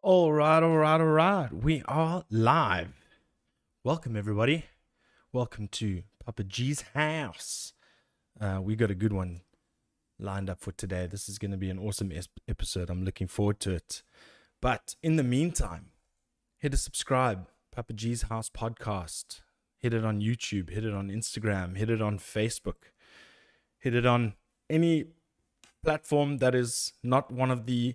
All right. We are live. Welcome, everybody. Welcome to Papa G's house. We got a good one lined up for today. This is going to be an awesome episode. I'm looking forward to it. But in the meantime, hit a subscribe. Papa G's house podcast. Hit it on YouTube. Hit it on Instagram. Hit it on Facebook. Hit it on any platform that is not one of the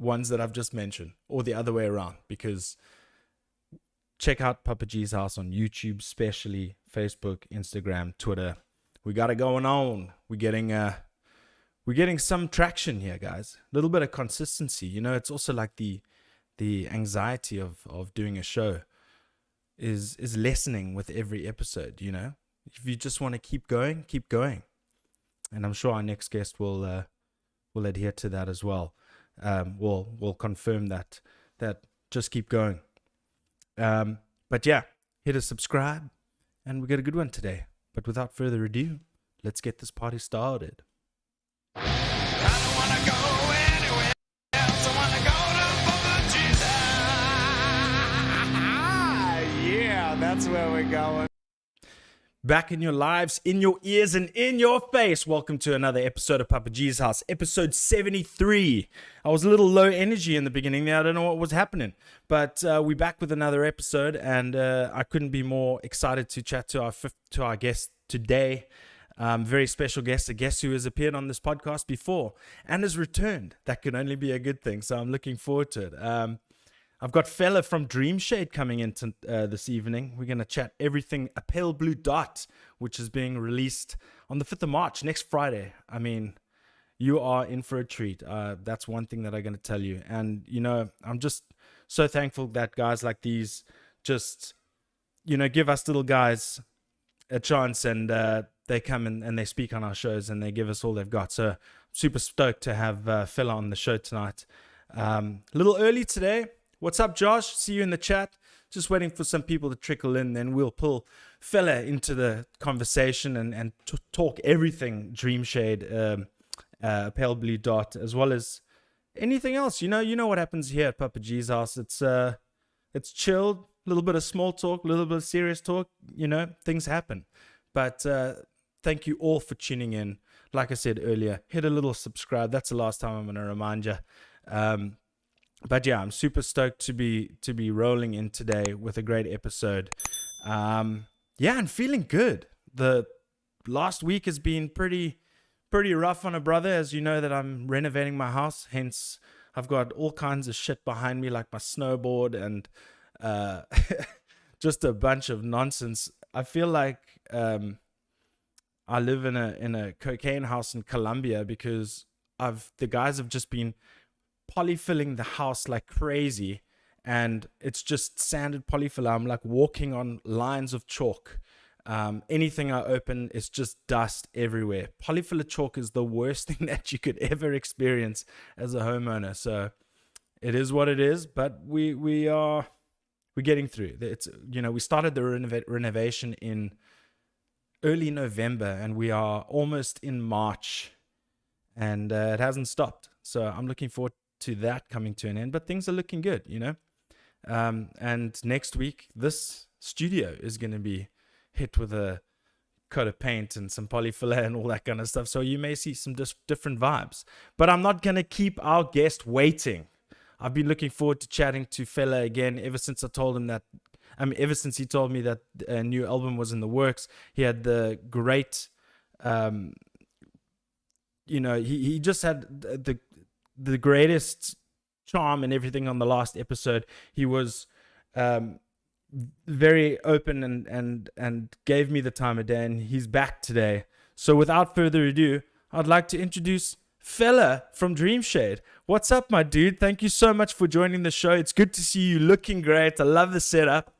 ones that I've just mentioned, or the other way around, because check out Papa G's house on YouTube, especially Facebook, Instagram, Twitter. We got it going on. We're getting some traction here, guys. A little bit of consistency. You know, it's also like the anxiety of doing a show is lessening with every episode. You know, if you just want to keep going, and I'm sure our next guest will adhere to that as well. We'll confirm that just keep going. But yeah, hit a subscribe, and we got a good one today. But without further ado, let's get this party started. I don't wanna go anywhere else. I wanna go to Papa G's. Yeah, that's where we're going. Back in your lives, in your ears, and in your face. Welcome to another episode of Papa G's house, episode 73. I was a little low energy in the beginning there. I don't know what was happening, but we're back with another episode, and I couldn't be more excited to chat to our guest today. Very special guest, a guest who has appeared on this podcast before and has returned. That could only be a good thing, so I'm looking forward to it. I've got fella from Dreamshade coming in this evening. We're going to chat everything A Pale Blue Dot, which is being released on the 5th of March, next Friday. I mean, you are in for a treat. That's one thing that I'm going to tell you. And, you know, I'm just so thankful that guys like these just, you know, give us little guys a chance, and they come and they speak on our shows and they give us all they've got. So I'm super stoked to have fella on the show tonight. A little early today. What's up, Josh? See you in the chat. Just waiting for some people to trickle in, then we'll pull fella into the conversation and talk everything Dreamshade, Pale Blue Dot, as well as anything else. You know what happens here at Papa G's house. It's chilled, a little bit of small talk, a little bit of serious talk. You know, things happen. But thank you all for tuning in. Like I said earlier, hit a little subscribe. That's the last time I'm going to remind you. But yeah, I'm super stoked to be rolling in today with a great episode. Yeah, and feeling good. The last week has been pretty rough on a brother, as you know that I'm renovating my house. Hence, I've got all kinds of shit behind me, like my snowboard and just a bunch of nonsense. I feel like I live in a cocaine house in Colombia because the guys have just been polyfilling the house like crazy, and it's just sanded polyfiller. I'm like walking on lines of chalk. Anything I open is just dust everywhere. Polyfiller chalk is the worst thing that you could ever experience as a homeowner. So it is what it is, but we're getting through. It's, you know, we started the renovation in early November, and we are almost in March, and it hasn't stopped. So I'm looking forward to that coming to an end, but things are looking good, you know. And next week, this studio is going to be hit with a coat of paint and some polyfiller and all that kind of stuff. So you may see some different vibes, but I'm not going to keep our guest waiting. I've been looking forward to chatting to fella again ever since I told him that. Ever since he told me that a new album was in the works. He had the great, you know, he just had the greatest charm and everything on the last episode. He was very open and gave me the time of day, and he's back today. So without further ado, I'd like to introduce fella from Dreamshade. What's up, my dude? Thank you so much for joining the show. It's good to see you looking great. I love the setup.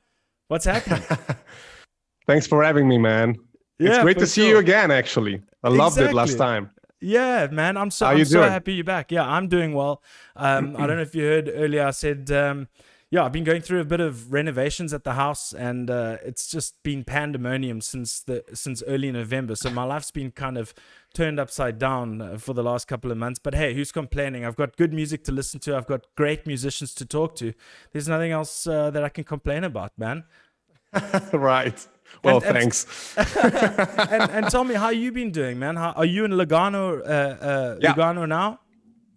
What's happening? Thanks for having me, man. Yeah, it's great to see you again, actually. I loved it last time. Yeah, man. I'm so happy you're back. Yeah, I'm doing well. I don't know if you heard earlier, I said, yeah, I've been going through a bit of renovations at the house, and it's just been pandemonium since early November. So my life's been kind of turned upside down for the last couple of months. But hey, who's complaining? I've got good music to listen to. I've got great musicians to talk to. There's nothing else that I can complain about, man. Right. Well, And- and- thanks. And tell me, how you been doing, man? Are you in Lugano, Yeah. Lugano now?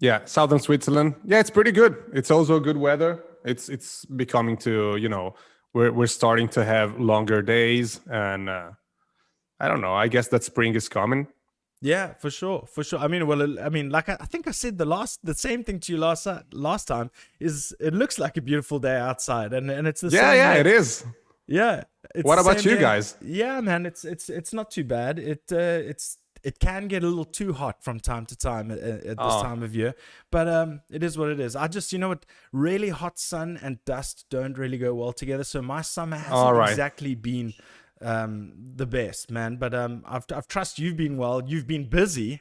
Yeah, southern Switzerland. Yeah, it's pretty good. It's also good weather. It's becoming to, we're starting to have longer days, and I don't know. I guess that spring is coming. Yeah, for sure, for sure. I mean, like I think I said the same thing to you last time. Is it looks like a beautiful day outside, and it's the Yeah, same yeah, way. it is. Yeah. It's What the about same you here. guys? Yeah, man, it's not too bad. It can get a little too hot from time to time at this Oh. time of year, but it is what it is. I just, what, really hot sun and dust don't really go well together. So my summer hasn't All right. exactly been the best, man. But I've trust you've been well. You've been busy.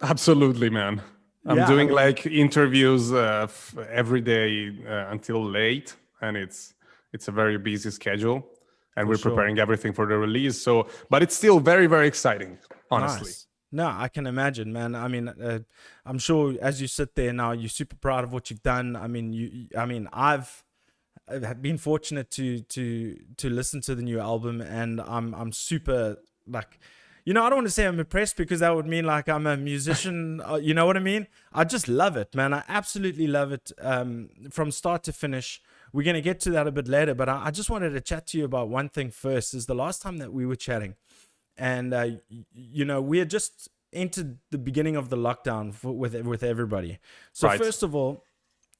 Absolutely, man. I'm Yeah, I doing mean- like interviews every day until late, and it's a very busy schedule, and we're sure. preparing everything for the release. So, but it's still very, very exciting, honestly. Nice. No, I can imagine, man. I mean, I'm sure as you sit there now, you're super proud of what you've done. I mean, I've been fortunate to listen to the new album, and I'm super, like, I don't want to say I'm impressed, because that would mean like I'm a musician. You know what I mean? I just love it, man. I absolutely love it, from start to finish. We're going to get to that a bit later, but I just wanted to chat to you about one thing first. Is the last time that we were chatting, and we had just entered the beginning of the lockdown with everybody. So Right. first of all,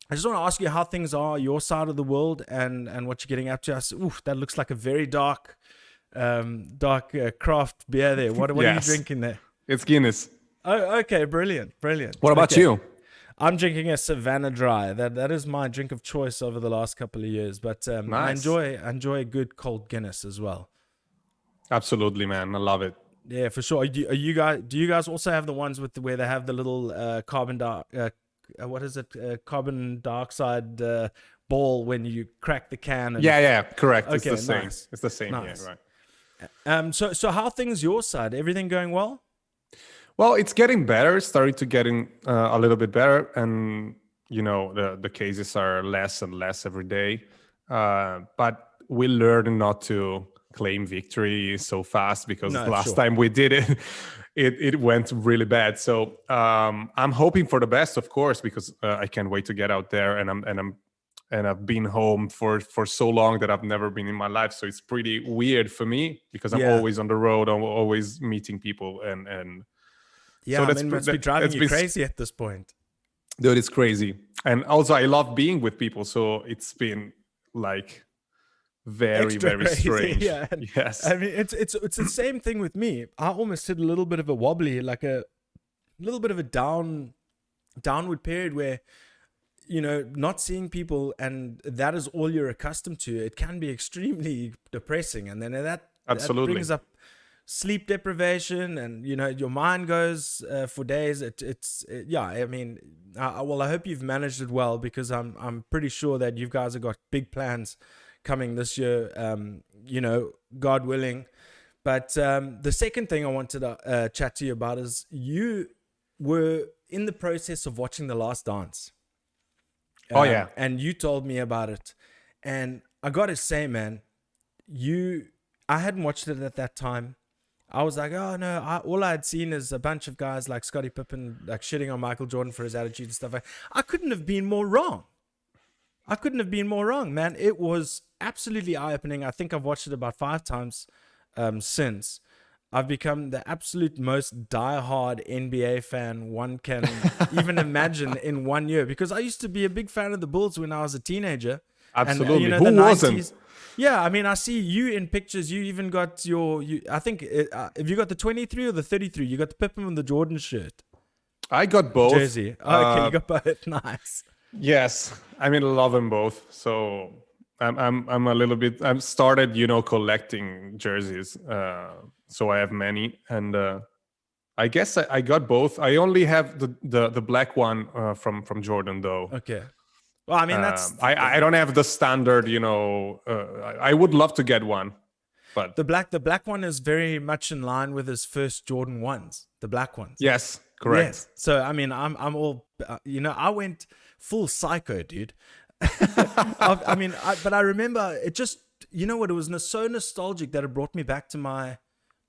I just want to ask you how things are your side of the world, and what you're getting up to. Oof, that looks like a very dark craft beer there. What are you Yes. drinking there? It's Guinness. Oh, okay, brilliant. What about Okay. you? I'm drinking a Savannah Dry. That is my drink of choice over the last couple of years. But I Nice. enjoy a good cold Guinness as well. Absolutely, man. I love it. Yeah, for sure. Do you guys also have the ones where they have the little carbon dioxide ball when you crack the can? And, Yeah, correct. It's Okay, the same. nice. It's the same. Nice. Yeah, right. So how things your side? Everything going well? Well, it's getting better. It's starting to getting a little bit better, and the cases are less and less every day. But we learn not to claim victory so fast, because No, the last sure. time we did it, it went really bad. So I'm hoping for the best, of course, because I can't wait to get out there, and I've been home for so long that I've never been in my life. So it's pretty weird for me, because I'm Yeah. always on the road. I'm always meeting people, and Yeah, So I that's mean, it pr- must be that- driving that's you been- crazy at this point. dude, it's crazy. And also, I love being with people, so it's been like very, Extra very crazy, strange. yeah. Yes. I mean, it's the same thing with me. I almost hit a little bit of a wobbly, like a little bit of a downward period where, not seeing people, and that is all you're accustomed to. It can be extremely depressing, and then that Absolutely. brings up sleep deprivation, and your mind goes for days. I mean, I hope you've managed it well, because I'm pretty sure that you guys have got big plans coming this year, God willing. But the second thing I wanted to chat to you about is you were in the process of watching The Last Dance. Oh, yeah. And you told me about it, and I gotta say, man, I hadn't watched it at that time. I was like, oh no, all I had seen is a bunch of guys like Scottie Pippen like shitting on Michael Jordan for his attitude and stuff. I couldn't have been more wrong. Man. It was absolutely eye-opening. I think I've watched it about 5 times since. I've become the absolute most die-hard NBA fan one can even imagine in 1 year, because I used to be a big fan of the Bulls when I was a teenager. Absolutely. And, Who the wasn't? 90s. Yeah, I mean, I see you in pictures. You even got I think, have you got the 23 or the 33? You got the Pippen and the Jordan shirt. I got both. Jersey. Oh, okay, you got both. Nice. Yes, I mean, I love them both. So I'm a little bit. I've started, collecting jerseys. So I have many, and I guess I got both. I only have the black one from Jordan, though. Okay. Well, I mean, that's I don't have the standard. I would love to get one, but the black one is very much in line with his first Jordan ones. the black ones. Yes, correct. Yes. So I mean, I'm all I went full psycho, dude. But I remember it just, you know what, it was so nostalgic that it brought me back to my,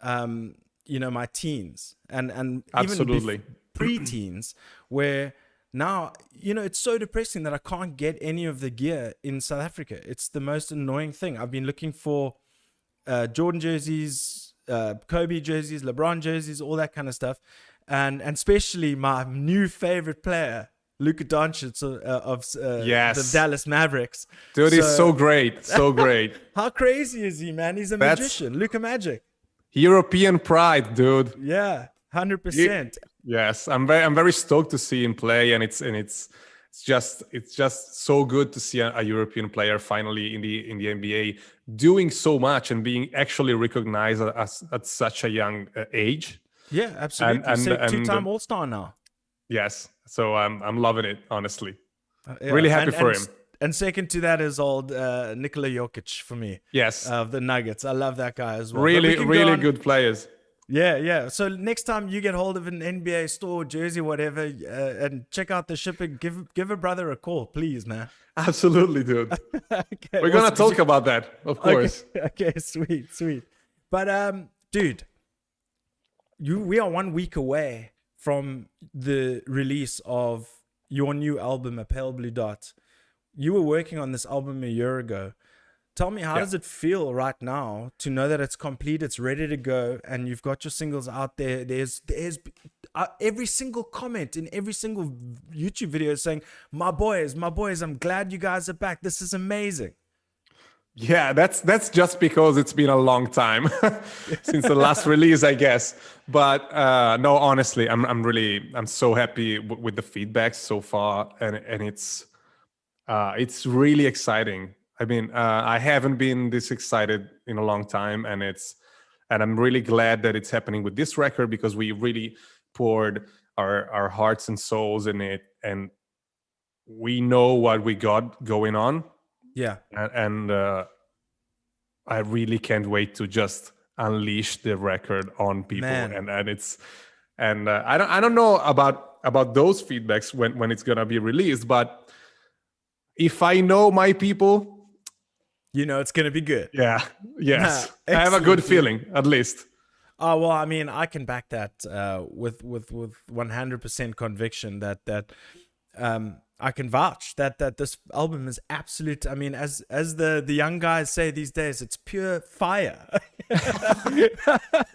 my teens and even Absolutely. pre-teens, where now, it's so depressing that I can't get any of the gear in South Africa. It's the most annoying thing. I've been looking for Jordan jerseys, Kobe jerseys, LeBron jerseys, all that kind of stuff. And especially my new favorite player, Luka Doncic of the Dallas Mavericks. Dude, he's so great. So great. How crazy is he, man? He's a magician. Luka Magic. European pride, dude. Yeah, 100%. Yes, I'm very stoked to see him play, and it's just so good to see a European player finally in the NBA doing so much and being actually recognized at such a young age. Yeah, absolutely. And two-time All-Star now. Yes, so I'm loving it, honestly. Really happy for him. And second to that is old Nikola Jokic for me. Yes, of the Nuggets. I love that guy as well. Really good players. Yeah. So next time you get hold of an NBA store, jersey, whatever, and check out the shipping, give a brother a call, please, man. Absolutely, dude. Okay, We're gonna talk about that, of course. Okay, sweet. But dude, we are 1 week away from the release of your new album, A Pale Blue Dot. You were working on this album a year ago. Tell me, how does it feel right now to know that it's complete, it's ready to go, and you've got your singles out there? There's every single comment in every single YouTube video saying, my boys, I'm glad you guys are back. This is amazing. Yeah, that's just because it's been a long time since the last release, I guess. But no, honestly, I'm so happy with the feedback so far, and it's really exciting. I mean, I haven't been this excited in a long time, and I'm really glad that it's happening with this record, because we really poured our hearts and souls in it, and we know what we got going on. Yeah, and I really can't wait to just unleash the record on people. Man. And I don't know about those feedbacks when it's gonna be released, but if I know my people, it's going to be good. Yeah. Yes. Nah, I have a good feeling, at least. Oh, well, I mean, I can back that with 100% conviction that I can vouch that this album is absolute. I mean, as the young guys say these days, it's pure fire.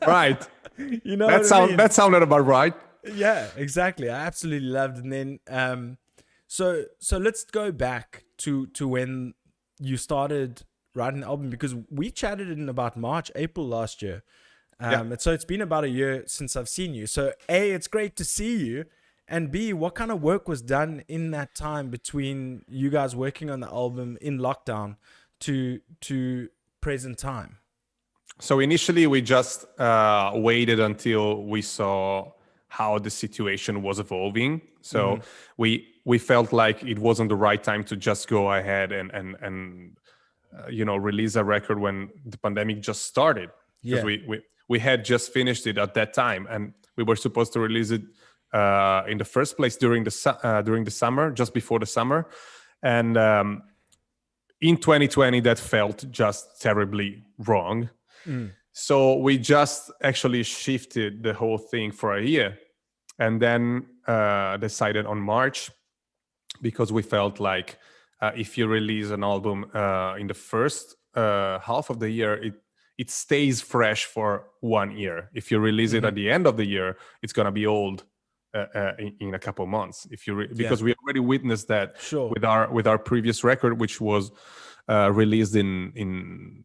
Right. That sounded about right. Yeah, exactly. I absolutely loved it. And then so let's go back to when you started writing the album, because we chatted in about March, April last year. And so it's been about a year since I've seen you. So A, it's great to see you. And B, what kind of work was done in that time between you guys working on the album in lockdown to present time? So initially we just waited until we saw how the situation was evolving. So we felt like it wasn't the right time to just go ahead and release a record when the pandemic just started. Because we had just finished it at that time, and we were supposed to release it in the first place during the summer, just before the summer. And in 2020, that felt just terribly wrong. So we just actually shifted the whole thing for a year, and then decided on March, because we felt like if you release an album in the first half of the year, it stays fresh for 1 year. If you release it at the end of the year, it's gonna be old in a couple months. Because we already witnessed that with our previous record, which was released in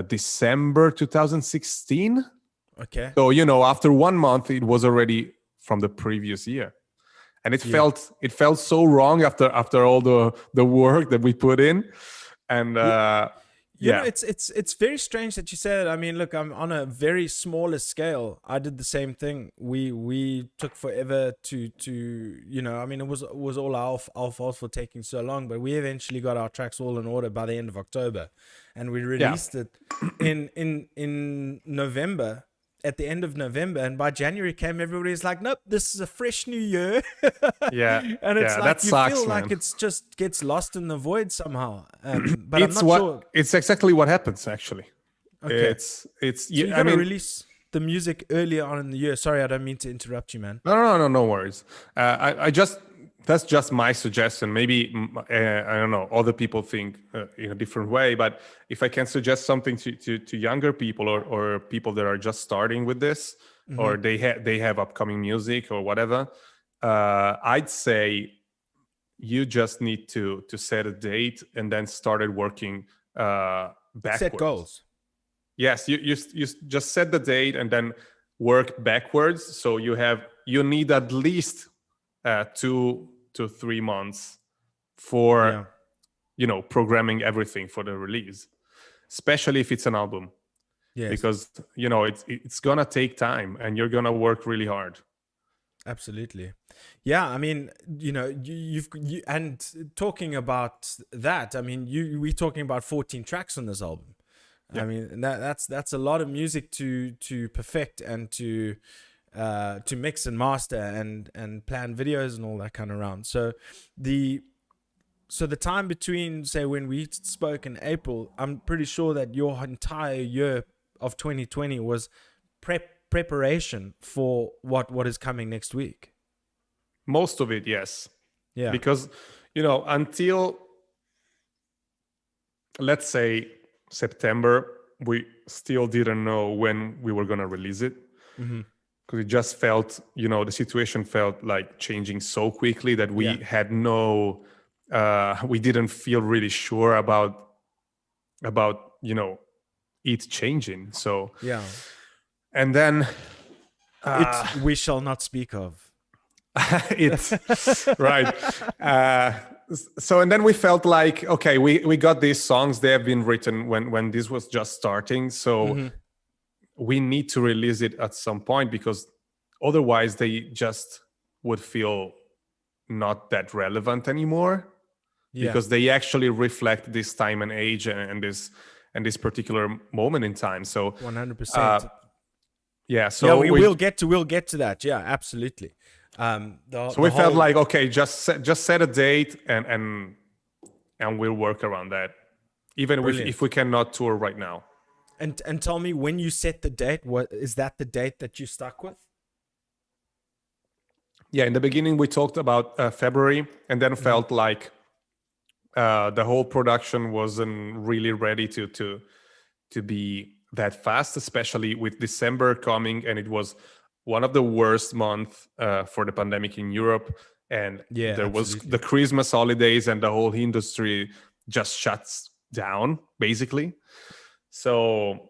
December 2016. Okay. So after 1 month, it was already from the previous year, and it felt so wrong after all the work that we put in, and it's very strange that you say that. I mean, look, I'm on a very smaller scale. I did the same thing. We took forever to I mean, it was all our fault for taking so long, but we eventually got our tracks all in order by the end of October, and we released it in November at the end of November, and by January came, everybody's like, nope, this is a fresh new year. Yeah, And it's yeah, like that you sucks, feel like man. it's just gets lost in the void somehow. But I'm It's not sure. it's exactly what happens actually. Okay. It's So you I got to mean, release the music earlier on in the year. Sorry, I don't mean to interrupt you, man. no worries. I just that's just my suggestion. Maybe I don't know. Other people think in a different way, but if I can suggest something to younger people or people that are just starting with this, or they have upcoming music or whatever, I'd say you just need to set a date and then started working backwards. Set goals. Yes, you just set the date and then work backwards. So you need at least 2 to 3 months for programming everything for the release, especially if it's an album, Yes. because it's gonna take time and you're gonna work really hard. Absolutely. Yeah, I mean, and talking about that, I mean, we're talking about 14 tracks on this album. Yeah. I mean, that's a lot of music to perfect and to mix and master and plan videos and all that kind of round. So the time between, say, when we spoke in April, I'm pretty sure that your entire year of 2020 was preparation for what is coming next week. Most of it, yes. Yeah. Because until, let's say, September, we still didn't know when we were going to release it, because it just felt, the situation felt like changing so quickly that we had we didn't feel really sure about it changing. So Yeah. and then We shall not speak of. it's right. So and then we felt like, okay, we got these songs. They have been written when this was just starting. So we need to release it at some point, because otherwise they just would feel not that relevant anymore. Yeah. Because they actually reflect this time and age and this particular moment in time. So 100%. yeah. So we'll get to that. Yeah, absolutely. So we felt like, okay, just set a date and we'll work around that, even if we cannot tour right now. And tell me, when you set the date, what is that the date that you stuck with? Yeah, in the beginning we talked about February, and then felt like the whole production wasn't really ready to be that fast, especially with December coming, and it was one of the worst months for the pandemic in Europe, and there was the Christmas holidays, and the whole industry just shuts down basically. So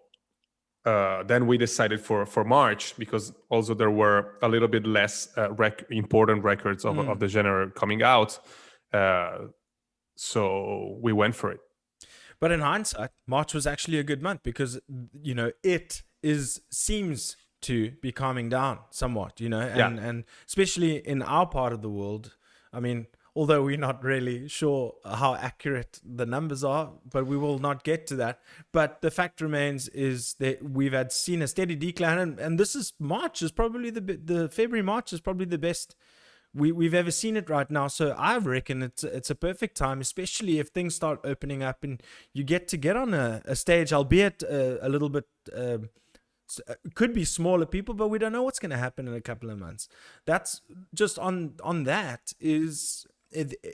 then we decided for March, because also there were a little bit less important records of the genre coming out. So we went for it. But in hindsight, March was actually a good month, because it seems to be calming down somewhat, and especially in our part of the world. I mean, although we're not really sure how accurate the numbers are, but we will not get to that. But the fact remains is that we've seen a steady decline, and this is March is probably the February March is probably the best we've ever seen it right now. So I reckon it's a perfect time, especially if things start opening up and you get on a stage, albeit a little bit. Could be smaller people, but we don't know what's going to happen in a couple of months. That's just on that. Is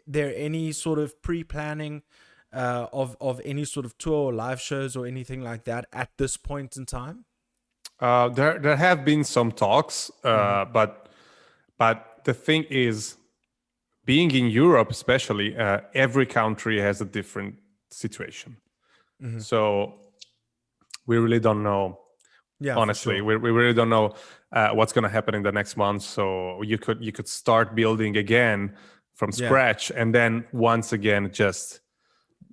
there any sort of pre-planning of any sort of tour or live shows or anything like that at this point in time? There have been some talks, but the thing is, being in Europe, especially, every country has a different situation. So we really don't know. Yeah, honestly, we really don't know what's going to happen in the next month. So you could start building again from scratch, and then once again just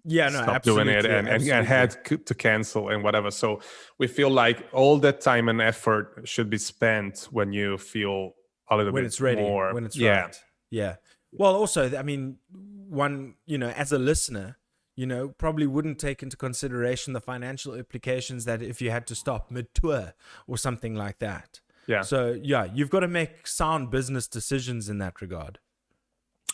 stop doing it and had to cancel and whatever. So we feel like all that time and effort should be spent when you feel a little bit it's ready, more when it's right. Yeah. Well, also, I mean, as a listener, probably wouldn't take into consideration the financial implications that if you had to stop mid-tour or something like that. Yeah. So yeah, you've got to make sound business decisions in that regard.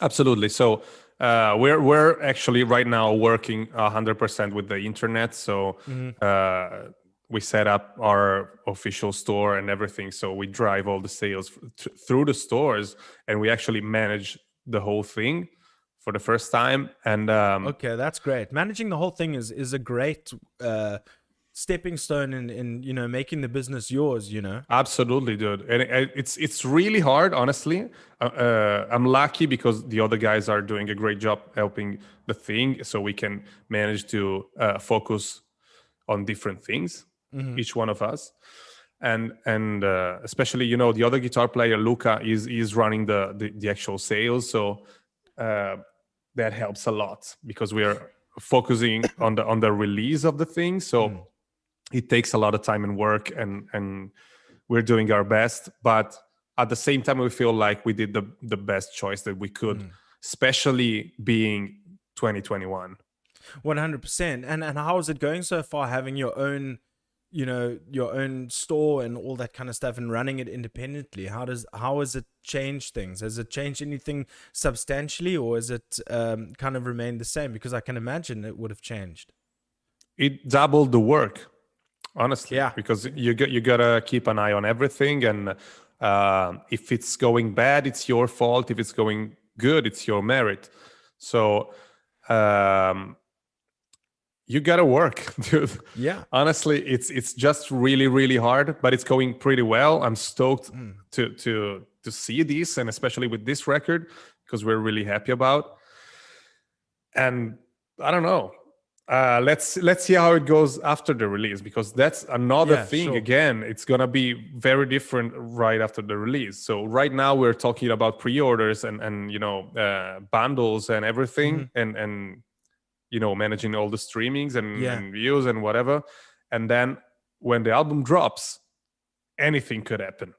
Absolutely. So we're actually right now working 100% with the internet. So we set up our official store and everything. So we drive all the sales through the stores, and we actually manage the whole thing for the first time. And Okay, that's great. Managing the whole thing is a great stepping stone in making the business yours. Absolutely, dude. And it's really hard, honestly. I'm lucky because the other guys are doing a great job helping the thing, so we can manage to focus on different things, each one of us. And especially, the other guitar player, Luca, is running the actual sales. So that helps a lot because we are focusing on the release of the thing. So it takes a lot of time and work, and we're doing our best. But at the same time, we feel like we did the best choice that we could, especially being 2021. 100%. And how is it going so far, having your own store and all that kind of stuff and running it independently? How has it changed things? Has it changed anything substantially, or has it kind of remained the same? Because I can imagine it would have changed. It doubled the work, honestly. Yeah. Because you gotta keep an eye on everything, and if it's going bad, it's your fault. If it's going good, it's your merit. So you gotta work, dude. Yeah. Honestly, it's just really, really hard, but it's going pretty well. I'm stoked to see this, and especially with this record, because we're really happy about. And I don't know. Let's see how it goes after the release, because that's another thing. Sure. Again, it's gonna be very different right after the release. So right now we're talking about pre-orders and bundles and everything, and managing all the streamings and views and whatever. And then when the album drops, anything could happen.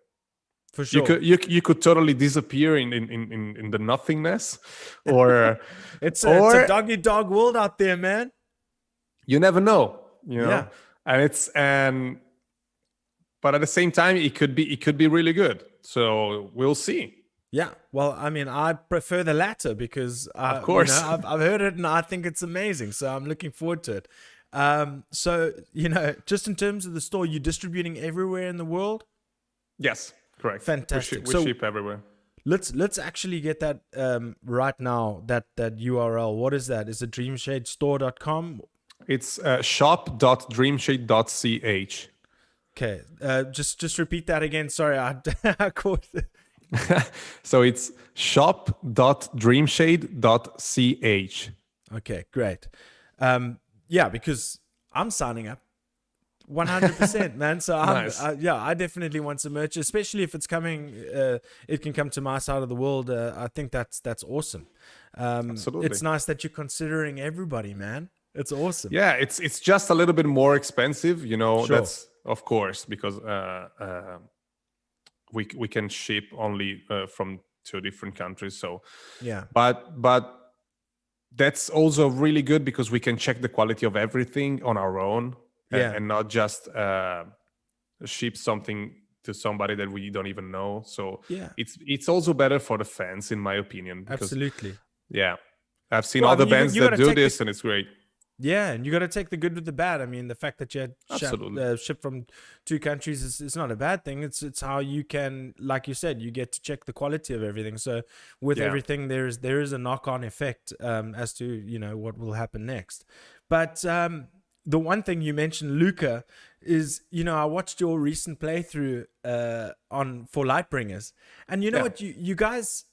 For sure. You could totally disappear in the nothingness, or it's a dog-eat-dog world out there, man. You never know, Yeah. but at the same time, it could be really good. So we'll see. Yeah. Well, I mean, I prefer the latter because Of course. I've heard it and I think it's amazing. So I'm looking forward to it. So, just in terms of the store, you're distributing everywhere in the world? Yes, correct. Fantastic. We ship everywhere. Let's actually get that right now, that URL. What is that? Is it dreamshadestore.com? It's shop.dreamshade.ch. Okay. Just repeat that again. Sorry, I caught it. So it's shop.dreamshade.ch. Okay, great. Yeah, because I'm signing up 100%, man. So Nice. I definitely want some merch, especially if it's coming. It can come to my side of the world. I think that's awesome. Absolutely. It's nice that you're considering everybody, man. It's awesome. Yeah, it's just a little bit more expensive, Sure. That's of course because we can ship only from 2 different countries. So Yeah. but that's also really good because we can check the quality of everything on our own, and not just ship something to somebody that we don't even know. So Yeah. it's also better for the fans, in my opinion. Because, Absolutely. yeah, I've seen Well, I other mean, bands you that gotta do take this, and it's great. Yeah, and you got to take the good with the bad. I mean, the fact that you had Absolutely. shipped from 2 countries is not a bad thing. It's how you can, like you said, you get to check the quality of everything. So with everything, there is a knock-on effect as to what will happen next. But the one thing you mentioned, Luca, is I watched your recent playthrough for Lightbringers, and you know what, you guys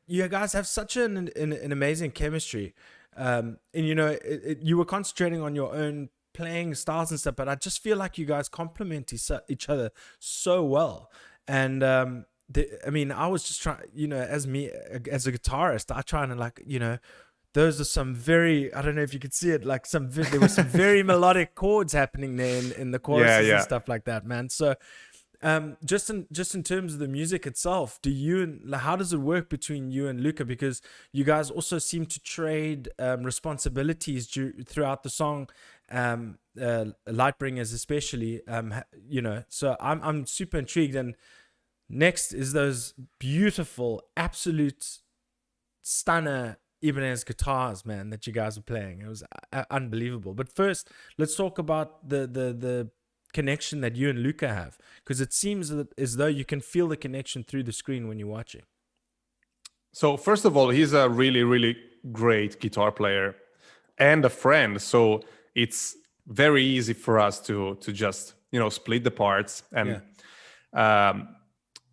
have such an amazing chemistry. And you were concentrating on your own playing styles and stuff, but I just feel like you guys complement each other so well. And I was just trying, as a guitarist, I try and those are some very, I don't know if you could see it, like there were some very melodic chords happening there in the choruses and stuff like that, man. So Just in terms of the music itself, how does it work between you and Luca? Because you guys also seem to trade responsibilities throughout the song, Lightbringers especially. So I'm super intrigued. And next is those beautiful, absolute stunner Ibanez guitars, man, that you guys are playing. It was unbelievable. But first, let's talk about the connection that you and Luca have, because it seems as though you can feel the connection through the screen when you're watching. So first of all, he's a really, really great guitar player and a friend. So it's very easy for us to just split the parts. And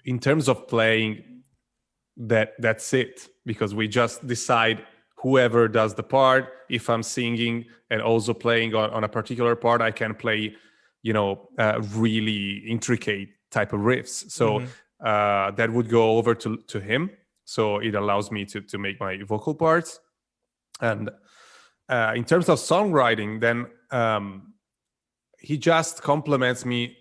in terms of playing, that's it, because we just decide whoever does the part. If I'm singing and also playing on a particular part, I can play really intricate type of riffs. So that would go over to him. So it allows me to make my vocal parts. And in terms of songwriting, then he just complements me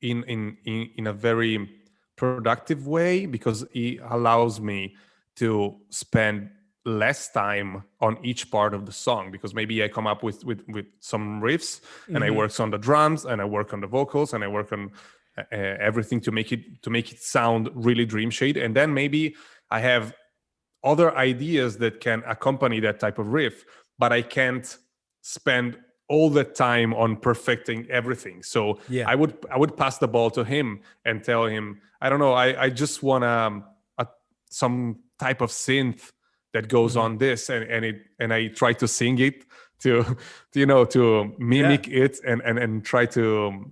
in a very productive way, because he allows me to spend less time on each part of the song, because maybe I come up with some riffs and I work on the drums and I work on the vocals and I work on everything to make it sound really Dreamshade, and then maybe I have other ideas that can accompany that type of riff, but I can't spend all the time on perfecting everything. So I would pass the ball to him and tell him, I don't know, I just want some type of synth that goes on this, and I try to sing it to mimic it and try to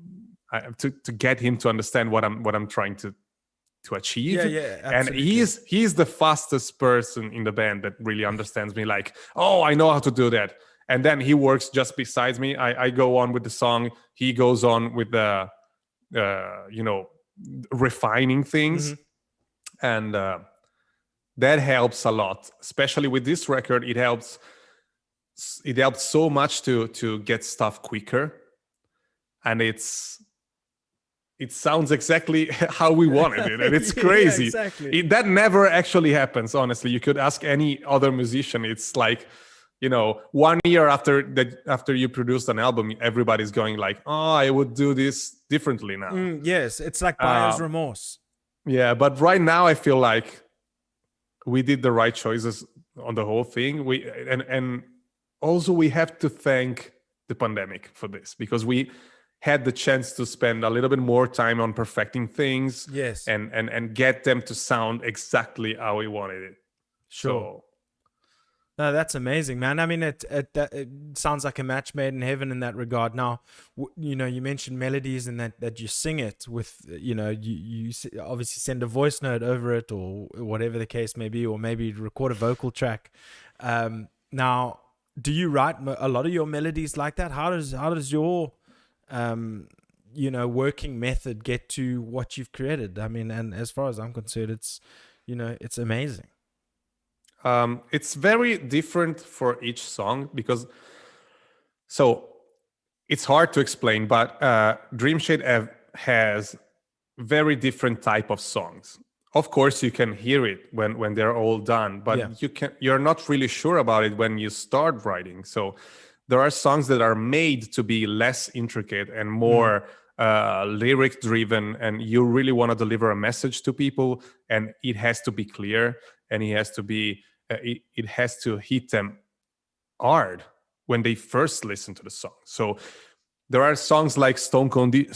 get him to understand what I'm trying to achieve. And he's the fastest person in the band that really understands me. Like, oh, I know how to do that. And then he works just besides me. I go on with the song. He goes on with the refining things, and that helps a lot, especially with this record. It helps so much to get stuff quicker, and it sounds exactly how we wanted it, and it's crazy. Exactly. That never actually happens, honestly. You could ask any other musician. It's like, 1 year after you produced an album, everybody's going like, oh, I would do this differently now. Yes, it's like buyer's remorse. Yeah, but right now I feel like we did the right choices on the whole thing. And also we have to thank the pandemic for this, because we had the chance to spend a little bit more time on perfecting things. Yes. And get them to sound exactly how we wanted it. Sure. No, that's amazing, man. I mean, it sounds like a match made in heaven in that regard. Now, you mentioned melodies and that you sing it with, you obviously send a voice note over it or whatever the case may be, or maybe record a vocal track. Now, do you write a lot of your melodies like that? How does your working method get to what you've created? I mean, and as far as I'm concerned, it's amazing. It's very different for each song, because it's hard to explain, but Dreamshade has very different type of songs. Of course, you can hear it when they're all done, but you're not really sure about it when you start writing. So there are songs that are made to be less intricate and more lyric driven, and you really want to deliver a message to people, and it has to be clear, and it has to be it has to hit them hard when they first listen to the song. So there are songs like Stone Cold Digital.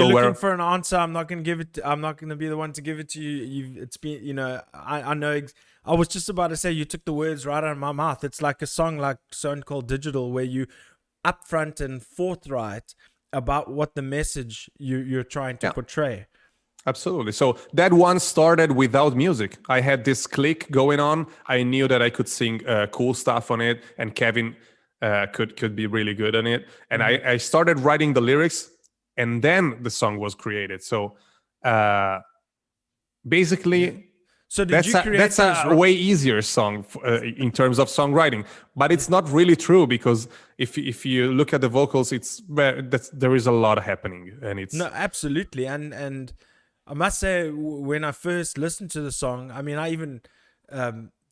You're looking for an answer. I'm not going to give it. I'm not going to be the one to give it to you. It's been, I know. I was just about to say, you took the words right out of my mouth. It's like a song like Stone Cold Digital, where you upfront and forthright about what the message you're trying to portray. Absolutely. So that one started without music. I had this click going on. I knew that I could sing cool stuff on it, and Kevin could be really good on it. And I started writing the lyrics, and then the song was created. So basically, So did you create that's those a way easier song in terms of songwriting, but it's not really true because if you look at the vocals, there is a lot happening, and it's No, absolutely. And I must say, when I first listened to the song, I mean, I even,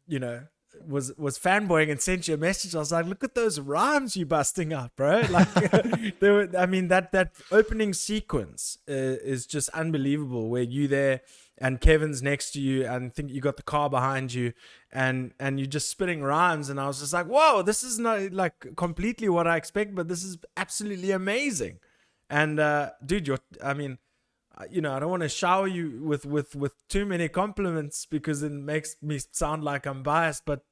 you know, was fanboying and sent you a message. I was like, look at those rhymes you busting out, bro. Like, I mean, that opening sequence is just unbelievable, where you there and Kevin's next to you, and I think you got the car behind you, and you're just spitting rhymes, and I was just like, whoa, this is not like completely what I expect, but this is absolutely amazing. And dude, I mean, you know, I don't want to shower you with too many compliments because it makes me sound like I'm biased, but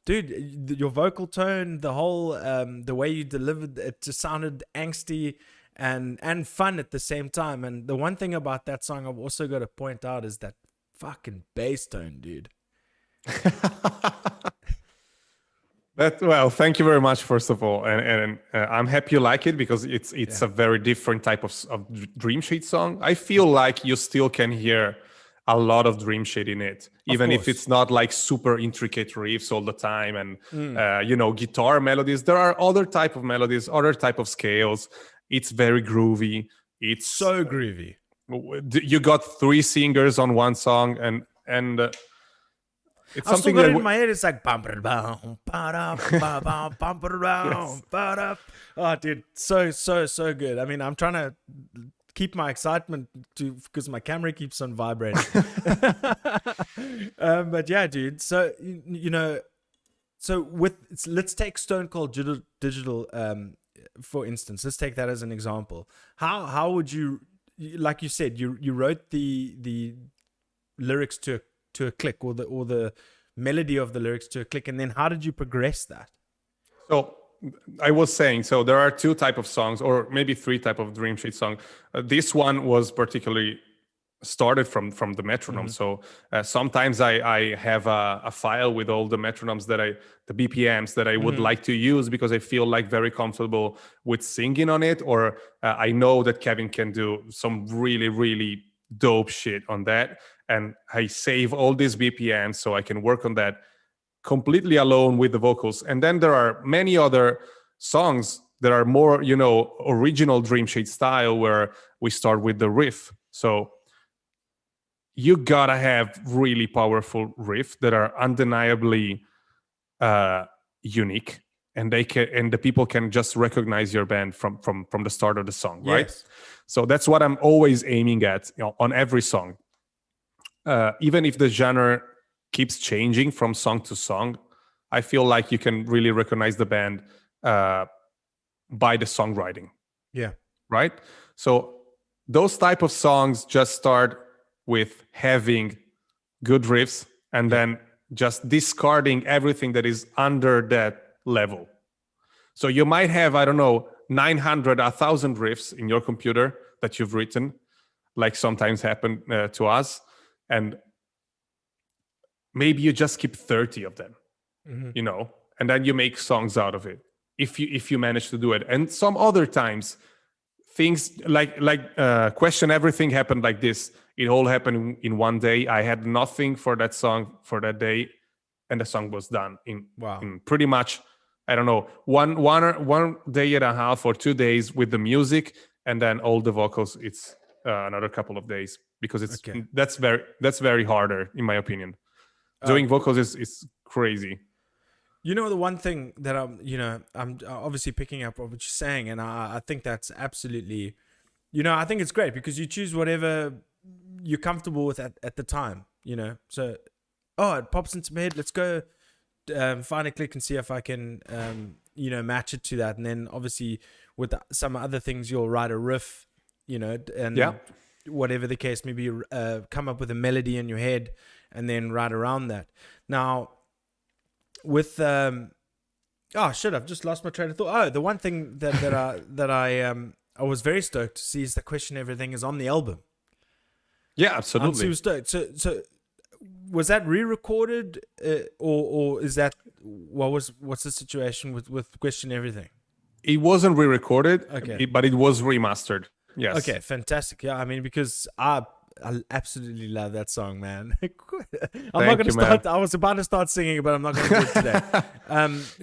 dude, your vocal tone, the whole the way you delivered it, just sounded angsty and fun at the same time. And the one thing about that song I've also got to point out is that fucking bass tone, dude. Well, thank you very much, first of all, and I'm happy you like it because it's a very different type of Dreamshade song. I feel like you still can hear a lot of Dreamshade in it, even if it's not like super intricate riffs all the time and you know, guitar melodies. There are other type of melodies, other type of scales. It's very groovy. It's so groovy. You got 3 singers on one song, and it's I've something still got that it in my head. It's like bum ba bum ba bum bum ba. Oh, dude, so good. I mean, I'm trying to keep my excitement because my camera keeps on vibrating. But yeah, dude. So you know, let's take Stone Cold Digital for instance. Let's take that as an example. How would you, like you said, you wrote the lyrics to a click, or the melody of the lyrics to a click, and then how did you progress that? So I was saying, so there are 2 type of songs, or maybe 3 type of Dreamshade song. This one was particularly started from the metronome. So sometimes I have a file with all the metronomes the BPMs that I would like to use because I feel like very comfortable with singing on it, or I know that Kevin can do some really, really dope shit on that. And I save all these BPMs so I can work on that completely alone with the vocals. And then there are many other songs that are more, you know, original Dreamshade style, where we start with the riff. So you gotta have really powerful riffs that are undeniably unique, and the people can just recognize your band from the start of the song, right? Yes. So that's what I'm always aiming at, you know, on every song. Even if the genre keeps changing from song to song, I feel like you can really recognize the band by the songwriting. Yeah. Right? So those type of songs just start with having good riffs and then just discarding everything that is under that level. So you might have, I don't know, 900, 1,000 riffs in your computer that you've written, like sometimes happen to us. And maybe you just keep 30 of them, you know, and then you make songs out of it if you manage to do it. And some other times, things like Question Everything happened like this. It all happened in one day. I had nothing for that song for that day, and the song was done in pretty much, I don't know, one day and a half or 2 days with the music, and then all the vocals. It's another couple of days. Because that's very harder, in my opinion. Doing vocals is crazy. You know, the one thing that I'm obviously picking up what you're saying, and I think that's absolutely, you know, I think it's great because you choose whatever you're comfortable with at the time, you know. So, it pops into my head. Let's go find a click and see if I can, you know, match it to that. And then obviously with some other things, you'll write a riff, you know, and whatever the case, maybe come up with a melody in your head and then write around that. Now, with I've just lost my train of thought. The one thing that I was very stoked to see is the Question Everything is on the album. Yeah, absolutely. I'm super stoked. So was that re-recorded or is that what's the situation with Question Everything? It wasn't re-recorded, okay, but it was remastered. Yes. Okay, fantastic. Yeah, I mean, because I I absolutely love that song, man. I'm Thank not gonna you, start. man. I was about to start singing, but I'm not gonna do it today.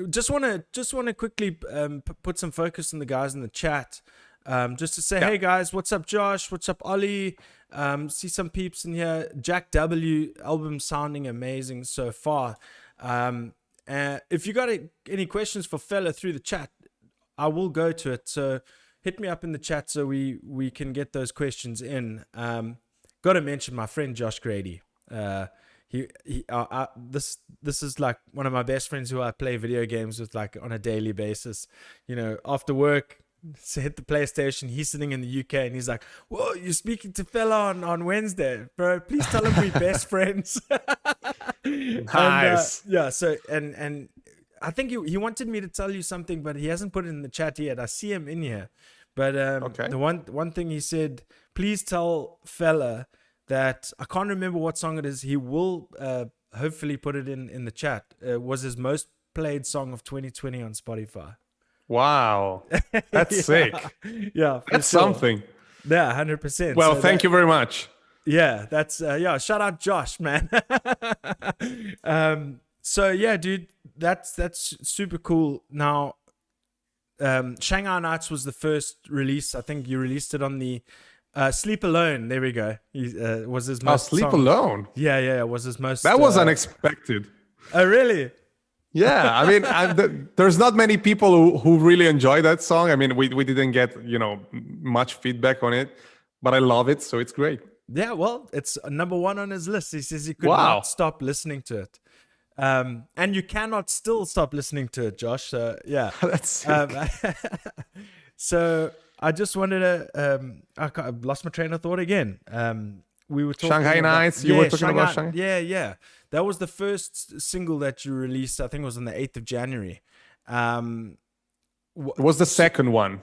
Just wanna quickly put some focus on the guys in the chat. Just to say, Yeah. hey guys, what's up, Josh? What's up, Ollie? See some peeps in here. Jack W. Album sounding amazing so far. If you got any questions for Fella through the chat, I will go to it. So hit me up in the chat so we can get those questions in. Got to mention my friend Josh Grady. This is like one of my best friends who I play video games with like on a daily basis. You know, after work, so hit the PlayStation. He's sitting in the UK and he's like, "Whoa, you're speaking to Fella on Wednesday, bro. Please tell him we're best friends." Nice. Yeah. So and I think he wanted me to tell you something, but he hasn't put it in the chat yet. I see him in here, but Okay. the one thing he said, please tell Fella that I can't remember what song it is. He will hopefully put it in the chat. Was his most played song of 2020 on Spotify. Wow. That's sick. Yeah, for That's sure. something. Yeah, 100%. Well, So thank you very much. Yeah, that's yeah. Shout out Josh, man. So yeah, dude, that's super cool. Now, Shanghai Nights was the first release. I think you released it on the Sleep Alone. There we go. Was his most Sleep song. Alone. Yeah. Was his most. That was unexpected. Oh really? Yeah, I mean, there's not many people who really enjoy that song. I mean, we didn't get much feedback on it, but I love it, so it's great. Yeah, well, it's number one on his list. He says he could Wow. not stop listening to it. And you cannot still stop listening to it, Josh. So yeah. That's sick. So I just wanted to. I lost my train of thought again. We were talking Shanghai about, Nights. You were talking about Shanghai. Yeah. That was the first single that you released. I think it was on the 8th of January. It was the second one.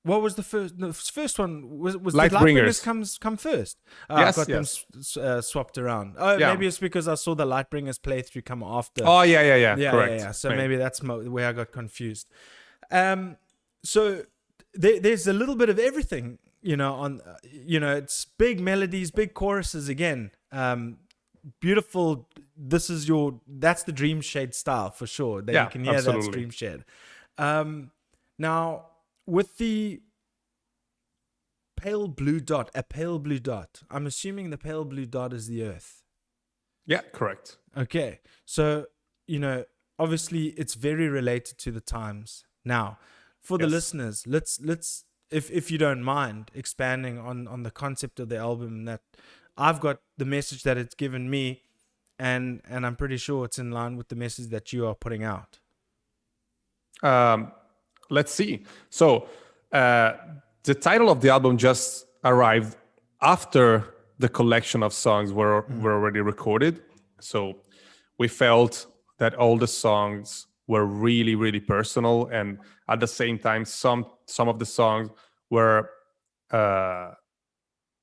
What was the first? The first one was Lightbringers. Lightbringers come first. Yes, I got yes. them swapped around. Oh, Yeah. maybe it's because I saw the Lightbringers playthrough come after. Oh yeah. Yeah, Correct. yeah. So maybe that's where I got confused. So there's a little bit of everything, on, it's big melodies, big choruses again. Beautiful. That's the Dreamshade style for sure. That Yeah, you can hear absolutely. that's Dreamshade. Now with the pale blue dot, I'm assuming the pale blue dot is the Earth. Yeah, correct. Okay, so obviously it's very related to the times. Now, for the Yes. listeners, let's if you don't mind expanding on the concept of the album, that I've got the message that it's given me, and I'm pretty sure it's in line with the message that you are putting out. Let's see. So the title of the album just arrived after the collection of songs were already recorded. So we felt that all the songs were really, really personal, and at the same time, some of the songs were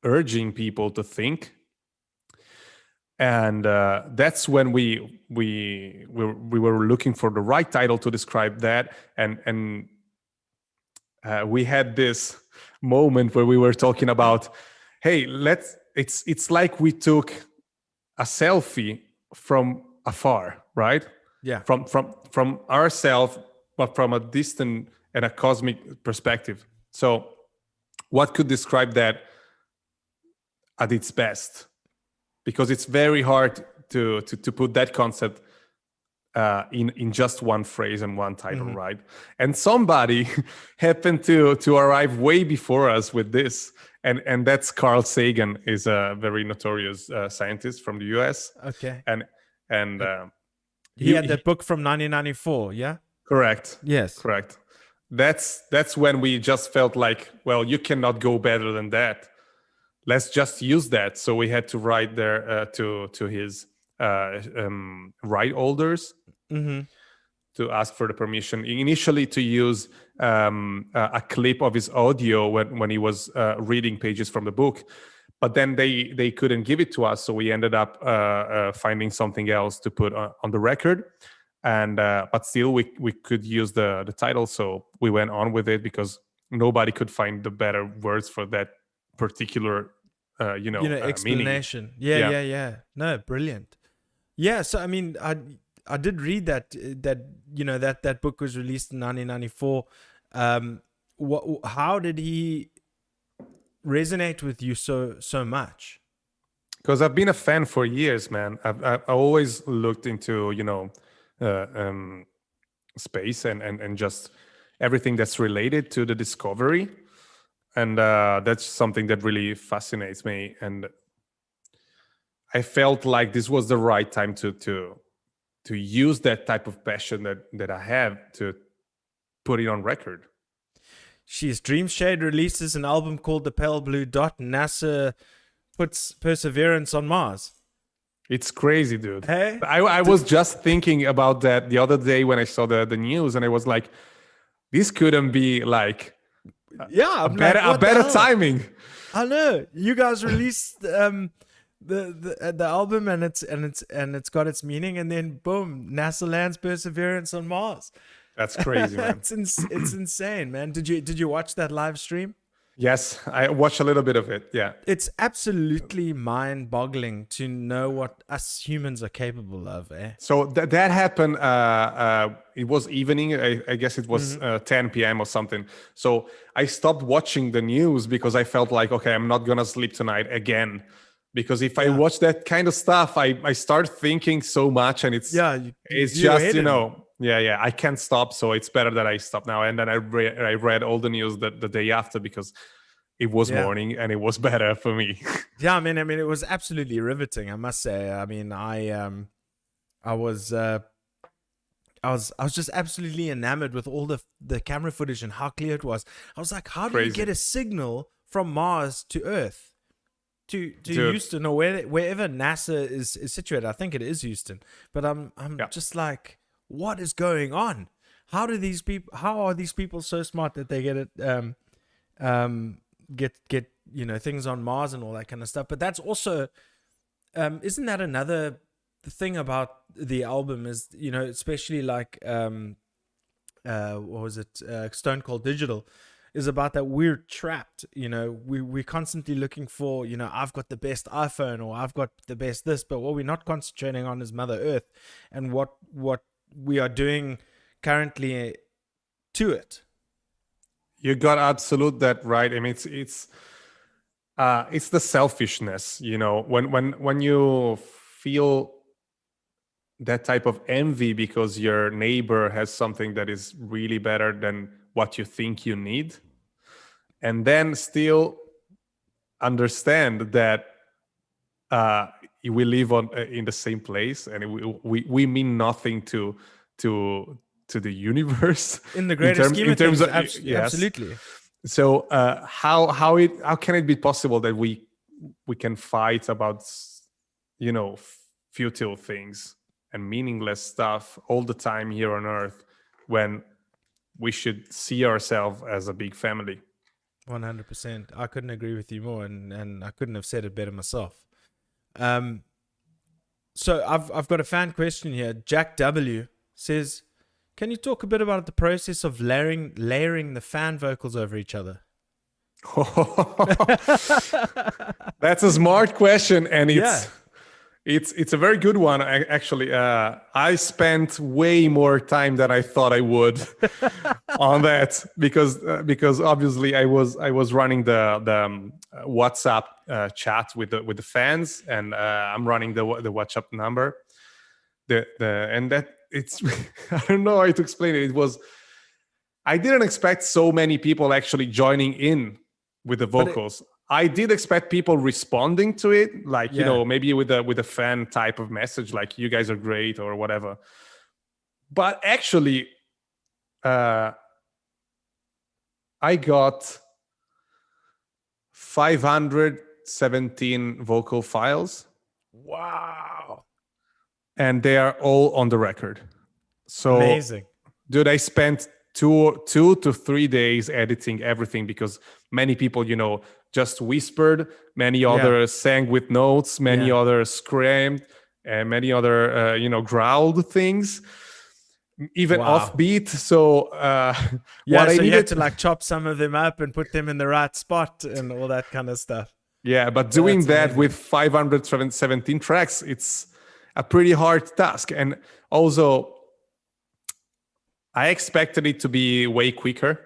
urging people to think. And that's when we were looking for the right title to describe that, and we had this moment where we were talking about, hey, it's like we took a selfie from afar, right? Yeah. From ourselves, but from a distant and a cosmic perspective. So what could describe that at its best? Because it's very hard to put that concept in just one phrase and one title, right? And somebody happened to arrive way before us with this, and that's Carl Sagan, is a very notorious scientist from the US. Okay. And He had that book from 1994. Yeah. correct. Yes. Correct. That's when we just felt like, well, you cannot go better than that. Let's just use that. So we had to write there to his right holders to ask for the permission. Initially, to use a clip of his audio when he was reading pages from the book, but then they couldn't give it to us. So we ended up finding something else to put on the record. And but still, we could use the title. So we went on with it because nobody could find the better words for that particular meaning. explanation. Yeah. No, brilliant. Yeah, so I mean, I did read that book was released in 1994. How did he resonate with you so much? Because I've been a fan for years, man. I always looked into space and just everything that's related to the discovery, and that's something that really fascinates me. And I felt like this was the right time to use that type of passion that I have to put it on record. Dreamshade releases an album called The Pale Blue Dot. NASA puts Perseverance on Mars. It's crazy, dude. Hey? I was just thinking about that the other day when I saw the news, and I was like, this couldn't be like Yeah, a better timing. I know. You guys released the album, and it's got its meaning, and then boom, NASA lands Perseverance on Mars. That's crazy, man. It's insane, man. Did you watch that live stream? Yes, I watched a little bit of it. Yeah. It's absolutely mind-boggling to know what us humans are capable of, eh? So that happened. It was evening. I guess it was 10 p.m. or something. So I stopped watching the news because I felt like, okay, I'm not gonna sleep tonight again. Because if I watch that kind of stuff, I start thinking so much, and it's just I can't stop. So it's better that I stop now. And then I read all the news the day after, because it was morning and it was better for me. Yeah, I mean, it was absolutely riveting, I must say. I mean, I was just absolutely enamored with all the camera footage and how clear it was. I was like, how do you get a signal from Mars to Earth? To Houston or wherever NASA is situated. I think it is Houston, but I'm just like, what is going on? How are these people so smart that they get it get things on Mars and all that kind of stuff? But that's also isn't that another thing about the album is, especially like what was it, Stone Cold Digital, is about that we're trapped. We're constantly looking for, I've got the best iPhone, or I've got the best this, but what we're not concentrating on is Mother Earth and what we are doing currently to it. You got absolute that right. I mean, it's the selfishness, when you feel that type of envy because your neighbor has something that is really better than what you think you need, and then still understand that we live in the same place, and we mean nothing to the universe in the greater scheme of things. Yes. Absolutely. So how can it be possible that we can fight about futile things and meaningless stuff all the time here on Earth, when we should see ourselves as a big family? 100%. I couldn't agree with you more, and I couldn't have said it better myself. So I've got a fan question here. Jack W says, can you talk a bit about the process of layering the fan vocals over each other? That's a smart question, and it's a very good one. Actually, I spent way more time than I thought I would on that, because obviously I was running the WhatsApp chat with the fans, and I'm running the WhatsApp number. And that it's I don't know how to explain it. I didn't expect so many people actually joining in with the vocals. I did expect people responding to it, like, maybe with a fan type of message, like, you guys are great or whatever. But actually, I got 517 vocal files. Wow. And they are all on the record. So amazing. Dude, I spent 2 to 3 days editing everything, because many people, just whispered, many others sang with notes, many others screamed, and many other, growled things, even offbeat. So, you had to like chop some of them up and put them in the right spot and all that kind of stuff. Yeah, but doing That's that amazing. with 517 tracks, it's a pretty hard task. And also, I expected it to be way quicker.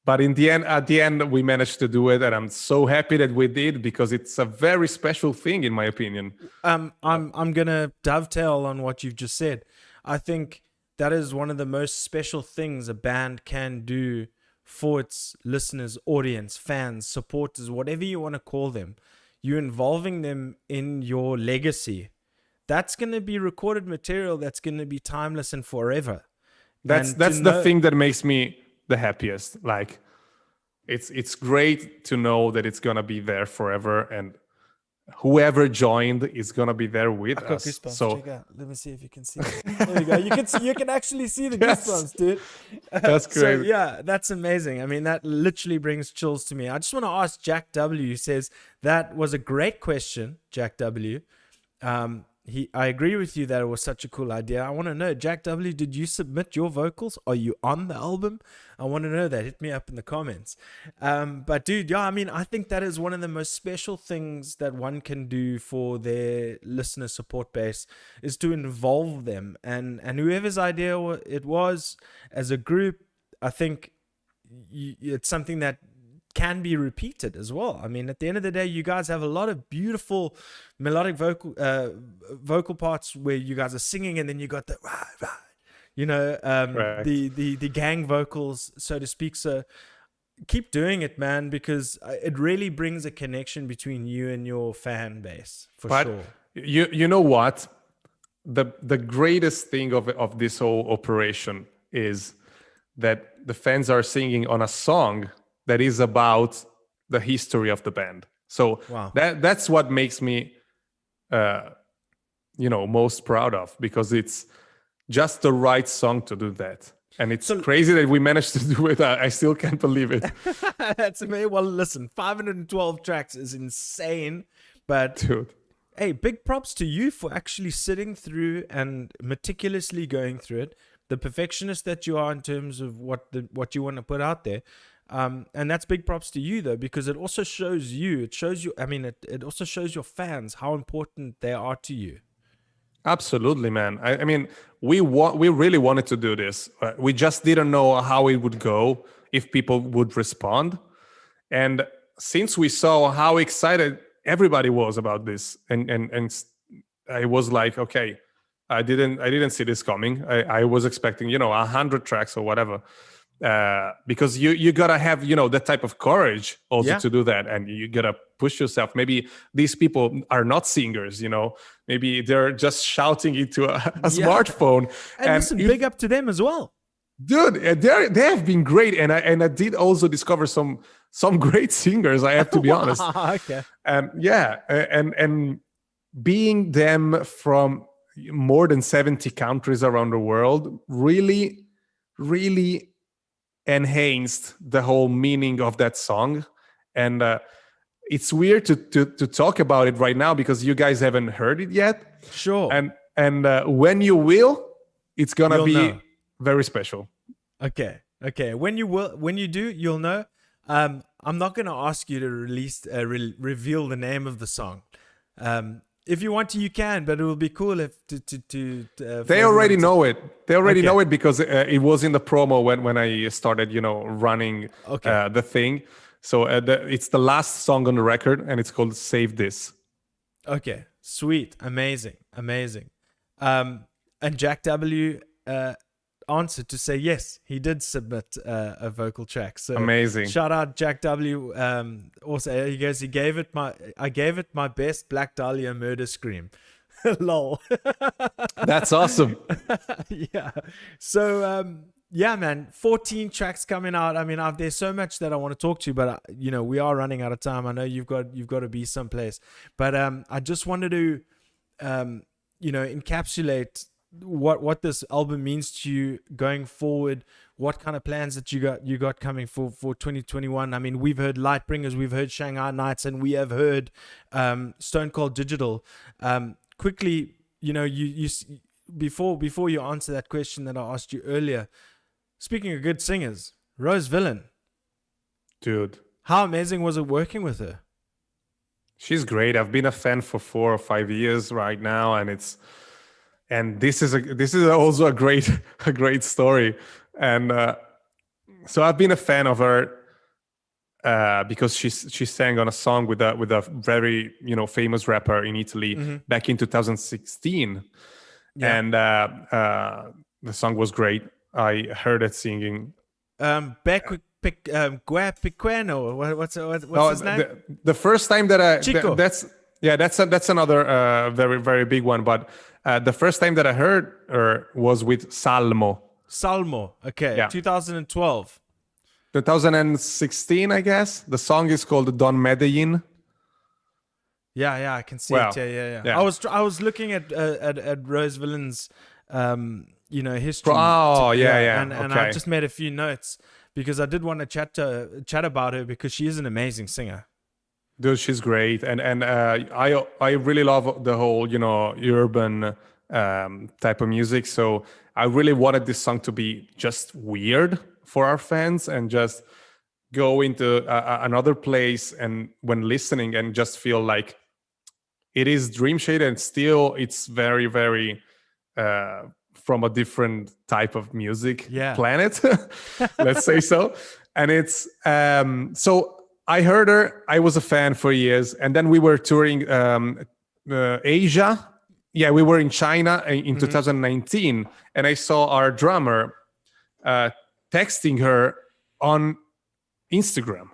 But at the end, we managed to do it, and I'm so happy that we did because it's a very special thing, in my opinion. I'm gonna dovetail on what you've just said. I think that is one of the most special things a band can do for its listeners, audience, fans, supporters, whatever you want to call them. You're involving them in your legacy. That's gonna be recorded material that's gonna be timeless and forever. That's And to the know, thing that makes me the happiest. Like, it's great to know that it's gonna be there forever, and whoever joined is gonna be there with I got us. goosebumps. So Check out. Let me see if you can see. There we go. You can actually see the Yes. goosebumps, dude. That's So great. yeah, that's amazing. I mean, that literally brings chills to me. I just want to ask Jack W. Who says that was a great question, Jack W. I agree with you that it was such a cool idea. I want to know, Jack W., did you submit your vocals? Are you on the album? I want to know that. Hit me up in the comments. But dude, yeah, I mean, I think that is one of the most special things that one can do for their listener support base is to involve them. And whoever's idea it was as a group, I think it's something that can be repeated as well. I mean, at the end of the day, you guys have a lot of beautiful melodic vocal parts where you guys are singing, and then you got the Correct. the gang vocals, so to speak. So keep doing it, man, because it really brings a connection between you and your fan base for But sure. you know what? The greatest thing of this whole operation is that the fans are singing on a song that is about the history of the band. So Wow. that's what makes me most proud of, because it's just the right song to do that. And it's crazy that we managed to do it. I still can't believe it. That's amazing. Well, listen, 512 tracks is insane, but Dude. hey, big props to you for actually sitting through and meticulously going through it. The perfectionist that you are in terms of what you want to put out there. And that's big props to you, though, because it also shows you, it also shows your fans how important they are to you. Absolutely, man. I mean, we really wanted to do this. We just didn't know how it would go, if people would respond. And since we saw how excited everybody was about this, and I was like, okay, I didn't see this coming. I was expecting 100 tracks or whatever. Because you gotta have that type of courage also to do that, and you gotta push yourself. Maybe these people are not singers, maybe they're just shouting into a smartphone. And listen, big up to them as well, dude. They have been great, and I did also discover some great singers, I have to be honest. Okay. And being them from more than 70 countries around the world really enhanced the whole meaning of that song. And it's weird to talk about it right now because you guys haven't heard it yet. Sure. And when you will, it's gonna be very special. Okay. When you do, you'll know. I'm not gonna ask you to reveal the name of the song. If you want to, you can, but it will be cool if they already know it. They already know it because it was in the promo when I started, running the thing. So it's the last song on the record, and it's called "Save This." Okay, sweet, amazing. And Jack W answered to say yes, he did submit a vocal track. So amazing. Shout out Jack W. Also, he goes, I gave it my best Black Dahlia murder scream. Lol. That's awesome. Yeah. So yeah, man, 14 tracks coming out. I mean, there's so much that I want to talk to you, but we are running out of time. I know you've got to be someplace, but I just wanted to encapsulate what this album means to you going forward, what kind of plans that you got coming for 2021. I mean, we've heard Lightbringers, we've heard Shanghai Nights, and we have heard Stone Cold Digital. Quickly, you before you answer that question that I asked you earlier, speaking of good singers, Rose Villain, dude, how amazing was it working with her? She's great. I've been a fan for 4 or 5 years right now, and this is also a great a great story. And so I've been a fan of her because she sang on a song with a very famous rapper in Italy back in 2016, Yeah. and the song was great. I heard it singing. Gue Pequeno. What's No, his name? the first time that I Chico. that's another very very big one. But the first time that I heard her was with Salmo, Salmo. Okay. Yeah. 2012. 2016, I guess. The song is called Don Medellin. Yeah, I can see Wow. it. Yeah. Yeah. I was looking at Rose Villain's history. Oh, yeah, and I okay. just made a few notes because I did want to chat about her because she is an amazing singer. Dude, she's great, and I really love the whole urban type of music. So I really wanted this song to be just weird for our fans and just go into another place, and when listening and just feel like it is Dreamshade, and still it's very very from a different type of music Yeah. planet, let's say so. And it's so I heard her. I was a fan for years, and then we were touring Asia. Yeah, we were in China in 2019, and I saw our drummer texting her on Instagram.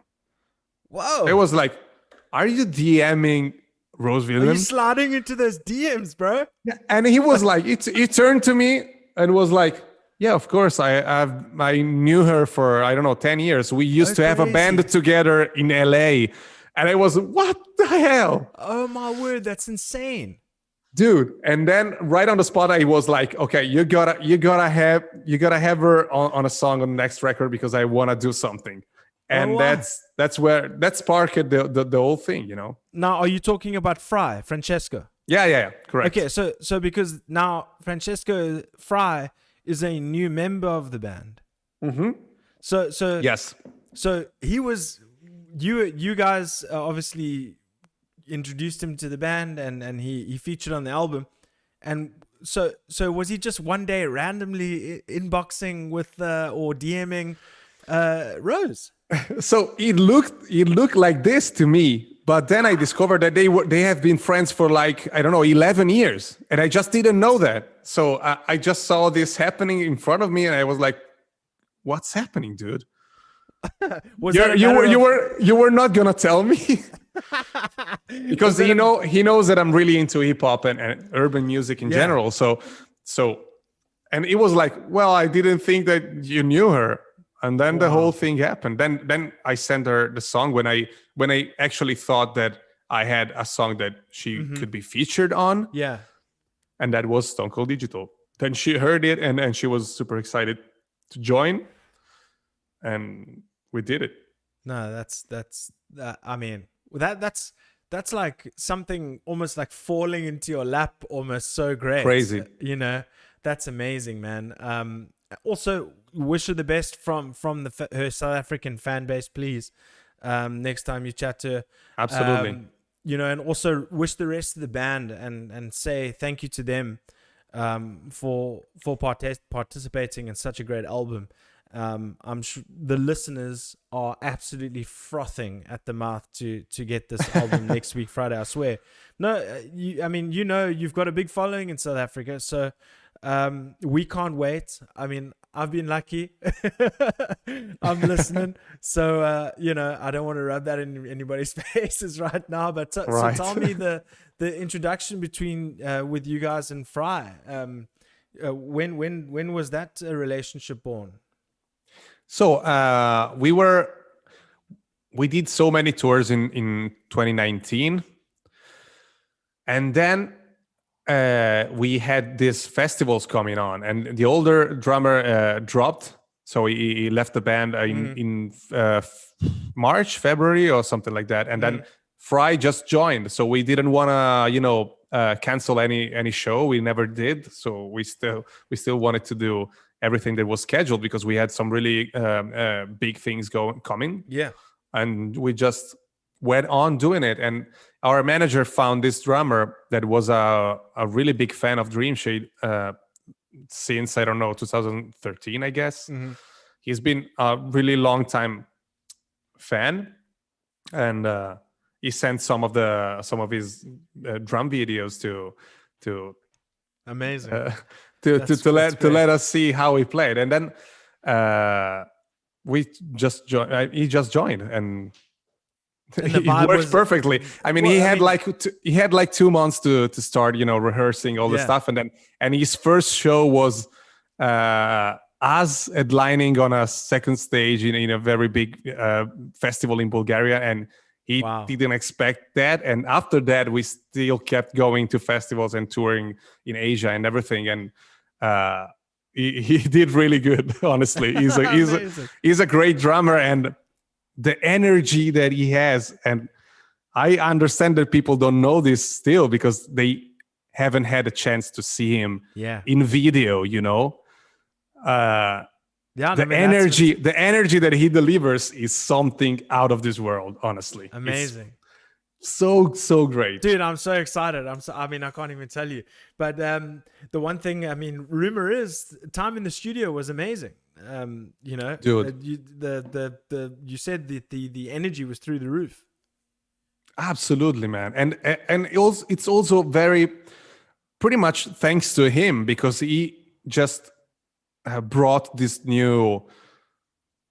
Whoa. It was like, "Are you DMing Rose Are you Villain?" sliding into those DMs, bro? And he was like, he turned to me and was like, "Yeah, of course. I knew her for, I don't know, 10 years. We used to have a crazy. band together in LA." And I was, what the hell? Oh my word, that's insane. Dude. And then right on the spot, I was like, okay, you gotta have her on a song on the next record because I want to do something. And wow. that sparked the whole thing, Now, are you talking about Francesco? Yeah, correct. Okay, so because now Francesco Fry is a new member of the band. Mm-hmm. So Yes. So he was you guys obviously introduced him to the band and he featured on the album. And so was he just one day randomly inboxing with or DMing Rose? So it looked like this to me, but then I discovered that they have been friends for like, I don't know, 11 years, and I just didn't know that. So I just saw this happening in front of me, and I was like, "What's happening, dude? You were not gonna tell me." Because he knows that I'm really into hip hop and urban music in general. So and it was like, well, I didn't think that you knew her. And then the whole thing happened. Then I sent her the song when I actually thought that I had a song that she could be featured on. Yeah. And that was Stone Cold Digital. Then she heard it and she was super excited to join. And we did it. No, that's I mean, that's like something almost like falling into your lap, almost so great. Crazy. That's amazing, man. Also, wish her the best from her South African fan base, please. Next time you chat to her, Absolutely. And also wish the rest of the band and say thank you to them for participating in such a great album. I'm sure the listeners are absolutely frothing at the mouth to get this album next week Friday. I swear. No, you've got a big following in South Africa, so we can't wait. I mean, I've been lucky. I'm listening, so I don't want to rub that in anybody's faces right now. But so tell me the introduction between with you guys and Fry. When was that relationship born? So we did so many tours in 2019, and then we had these festivals coming on, and the older drummer dropped, so he left the band in March, February, or something like that, and then Fry just joined. So we didn't want to cancel any show. We never did. So we still wanted to do everything that was scheduled because we had some really coming. Yeah. And we just went on doing it. And our manager found this drummer that was a really big fan of Dreamshade since, I don't know, 2013, I guess. He's been a really long time fan, and he sent some of his drum videos to Amazing. to let us see how he played, and then we just joined. He just joined, and the it vibe worked was- perfectly. I mean, Well, he I had mean- he had like 2 months to start, rehearsing all the Yeah. stuff, and his first show was us headlining on a second stage in a very big festival in Bulgaria, and he Wow. didn't expect that. And after that, we still kept going to festivals and touring in Asia and everything. And he did really good, honestly. Amazing. He's a great drummer, and the energy that he has. And I understand that people don't know this still because they haven't had a chance to see him Yeah. in video, Yeah. the energy that he delivers is something out of this world, honestly. It's Amazing. so great. Dude, I'm so excited. I mean, I can't even tell you. But the one thing, I mean, rumor is time in the studio was amazing. Dude. You said that the energy was through the roof. Absolutely, man. And it's also very pretty much thanks to him, because he just brought this new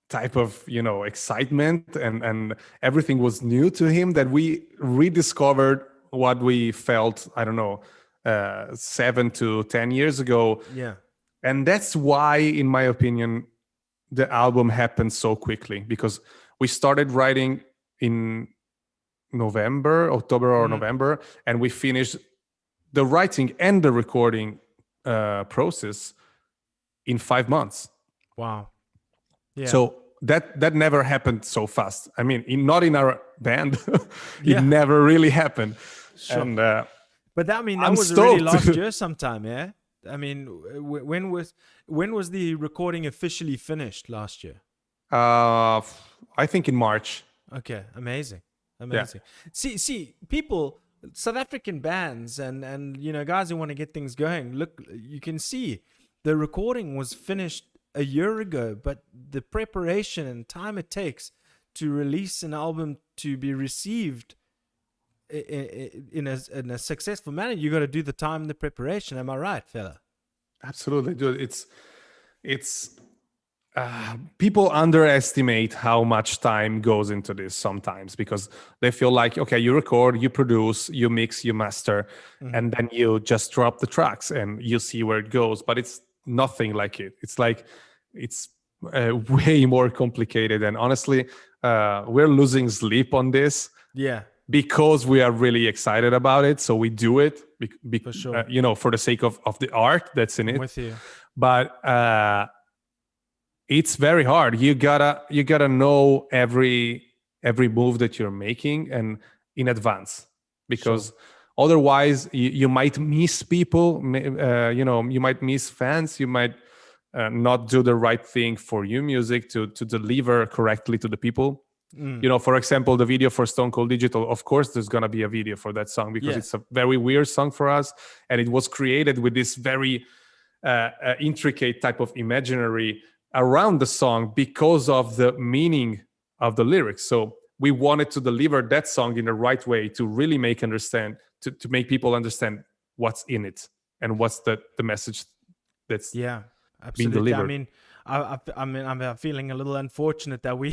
type of excitement, and everything was new to him, that we rediscovered what we felt, I don't know, 7 to 10 years ago. Yeah. And that's why, in my opinion, the album happened so quickly, because we started writing in October or November, and we finished the writing and the recording process in 5 months. Wow. Yeah. So that never happened so fast. I mean, not in our band. Yeah. It never really happened. Sure. And But that, I mean, that I'm was already stoked. last year sometime, yeah? I mean, when was the recording officially finished last year? I think in March. Okay, amazing. See, people, South African bands and guys who want to get things going, look, you can see the recording was finished a year ago, but the preparation and time it takes to release an album to be received in a successful manner, you got to do the time and the preparation. Am I right, fella? Absolutely, dude. It's people underestimate how much time goes into this sometimes, because they feel like, okay, you record, you produce, you mix, you master, and then you just drop the tracks and you see where it goes. But it's nothing like it. It's like it's way more complicated. And honestly, we're losing sleep on this. Yeah. Because we are really excited about it, so we do it. For sure. For the sake of the art that's in it. I'm with you. But it's very hard. You gotta know every move that you're making and in advance, because otherwise you might miss people. You might miss fans. You might not do the right thing for your music to deliver correctly to the people. For example, the video for Stone Cold Digital, of course there's gonna be a video for that song, because it's a very weird song for us, and it was created with this very intricate type of imaginary around the song because of the meaning of the lyrics. So we wanted to deliver that song in the right way to really make people understand what's in it and what's the message that's absolutely. delivered. I mean, I'm feeling a little unfortunate that we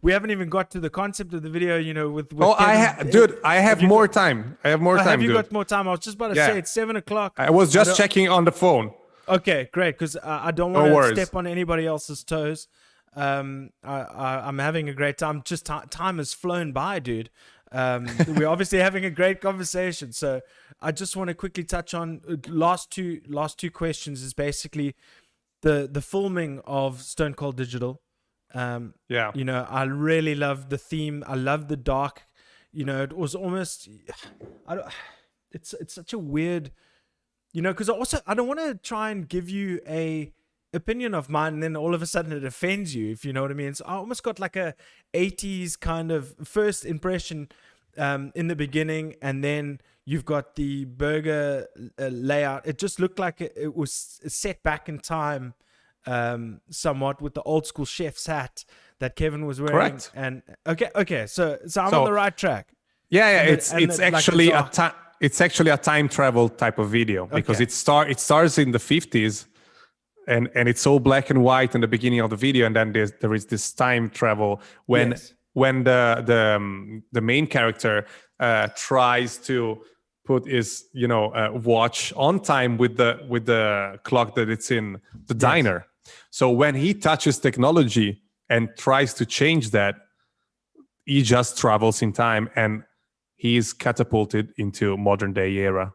haven't even got to the concept of the video. With I have more time. I have more time. Have you dude. got more time? I was just about to say it's 7:00. I was just checking on the phone. Okay, great. Because I don't want to step on anybody else's toes. I'm having a great time. Just time has flown by, dude. We're obviously having a great conversation. So I just want to quickly touch on last two questions. Is basically the filming of Stone Cold Digital. I really love the theme. I love the dark. It was almost. It's such a weird. Because I don't want to try and give you a opinion of mine and then all of a sudden it offends you, if you know what I mean. So I almost got like a 80s kind of first impression in the beginning, and then you've got the burger layout. It just looked like it was set back in time, somewhat, with the old school chef's hat that Kevin was wearing. Correct. And okay, so I'm on the right track. Yeah, And it's actually it's actually a time travel type of video, because it starts in the 50s, and it's all black and white in the beginning of the video, and then there is this time travel when the main character tries to put his watch on time with the clock that it's in the diner. So when he touches technology and tries to change that, he just travels in time, and he's catapulted into modern day era.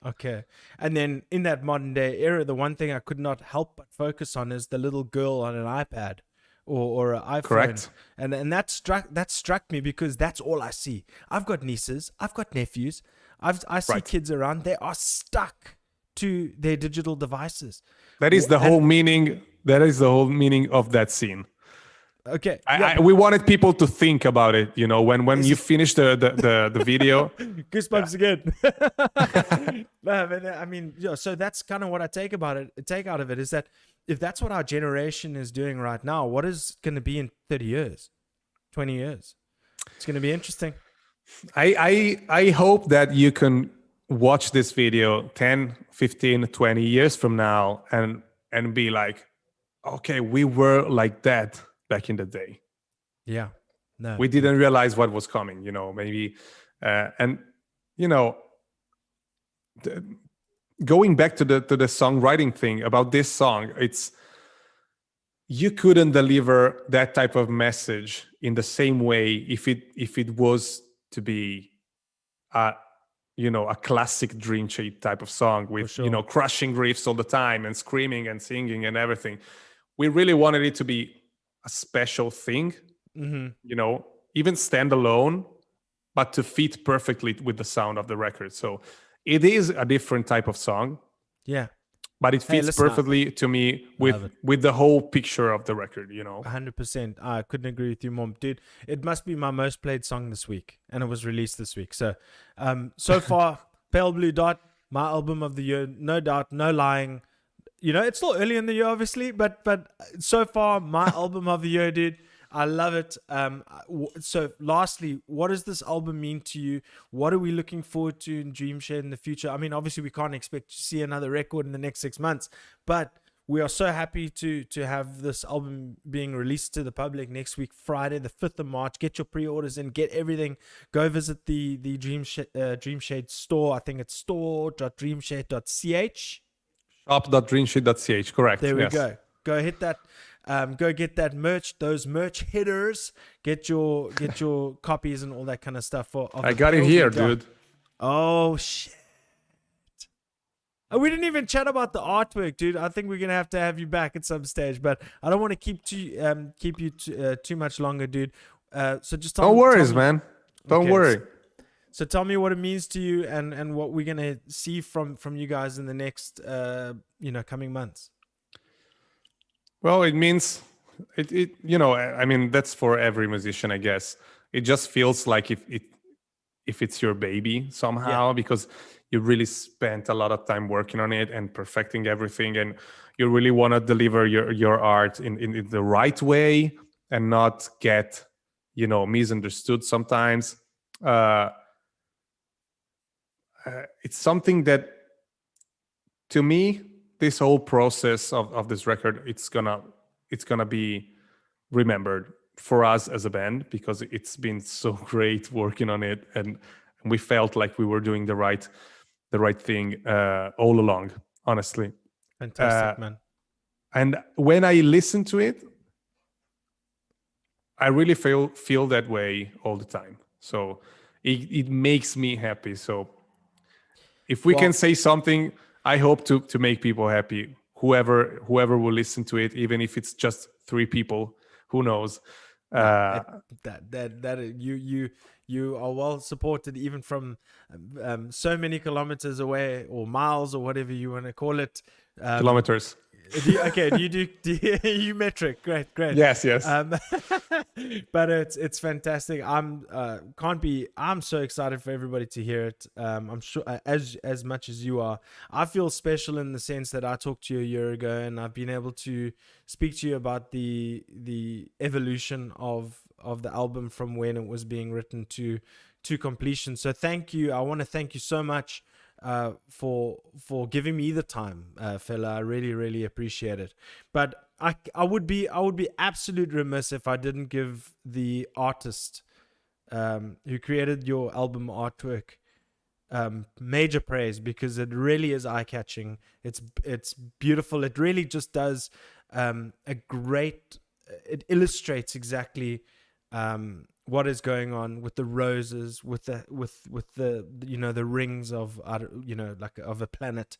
Okay. And then in that modern day era, the one thing I could not help but focus on is the little girl on an iPad or an iPhone. Correct. And that struck me, because that's all I see. I've got nieces, I've got nephews, I see kids around. They are stuck to their digital devices. That is the whole meaning. That is the whole meaning of that scene. Okay. We wanted people to think about it, when you finish the video. Goosebumps again. No, but I mean, so that's kind of what I take out of it, is that if that's what our generation is doing right now, what is going to be in 30 years, 20 years? It's going to be interesting. I hope that you can watch this video 10, 15, 20 years from now and be like, okay, we were like that back in the day. Yeah. No. We didn't realize what was coming, maybe. Going back to the songwriting thing about this song, you couldn't deliver that type of message in the same way if it was to be a classic Dreamshade type of song with, crushing riffs all the time and screaming and singing and everything. We really wanted it to be a special thing, even standalone, but to fit perfectly with the sound of the record. So it is a different type of song. Yeah. But it fits perfectly to me with the whole picture of the record, 100%. I couldn't agree with you more. Dude, it must be my most played song this week, and it was released this week. So, so far, Pale Blue Dot, my album of the year, no doubt, no lying. It's still early in the year, obviously, but so far, my album of the year, dude. I love it. So lastly, what does this album mean to you? What are we looking forward to in Dreamshade in the future? I mean, obviously we can't expect to see another record in the next 6 months, but we are so happy to have this album being released to the public next week, Friday, the 5th of March. Get your pre-orders in, get everything. Go visit the Dreamshade store. I think it's store.dreamshade.ch. Shop.dreamshade.ch, correct. There we go. Go hit that. Go get that merch, those merch hitters. Get your copies and all that kind of stuff. I got it here, dude. Oh shit! We didn't even chat about the artwork, dude. I think we're gonna have you back at some stage, but I don't want to keep you too much longer, dude. So just don't worry, man. Don't worry. So tell me what it means to you, and what we're gonna see from you guys in the next coming months. Well, it means I mean, that's for every musician, I guess. It just feels like if it's your baby somehow, because you really spent a lot of time working on it and perfecting everything, and you really want to deliver your art in the right way and not get misunderstood sometimes. It's something that, to me, this whole process of this record, it's gonna be remembered for us as a band, because it's been so great working on it, and we felt like we were doing the right thing all along, honestly. Fantastic, man. And when I listen to it, I really feel that way all the time. So it makes me happy. So if we can say something, I hope to make people happy. Whoever will listen to it, even if it's just 3 people, who knows? You are well supported, even from so many kilometers away, or miles, or whatever you want to call it. Kilometers. You metric? Great, great. Yes, yes. Um, but it's fantastic. I'm so excited for everybody to hear it. I'm sure as much as you are. I feel special in the sense that I talked to you a year ago, and I've been able to speak to you about the evolution of the album from when it was being written to completion. So thank you. I want to thank you so much for giving me the time, fella. I really, really appreciate it. But I would be absolute remiss if I didn't give the artist who created your album artwork major praise, because it really is eye-catching. It's beautiful. It really just does it illustrates exactly what is going on with the roses, with the the rings of like of a planet,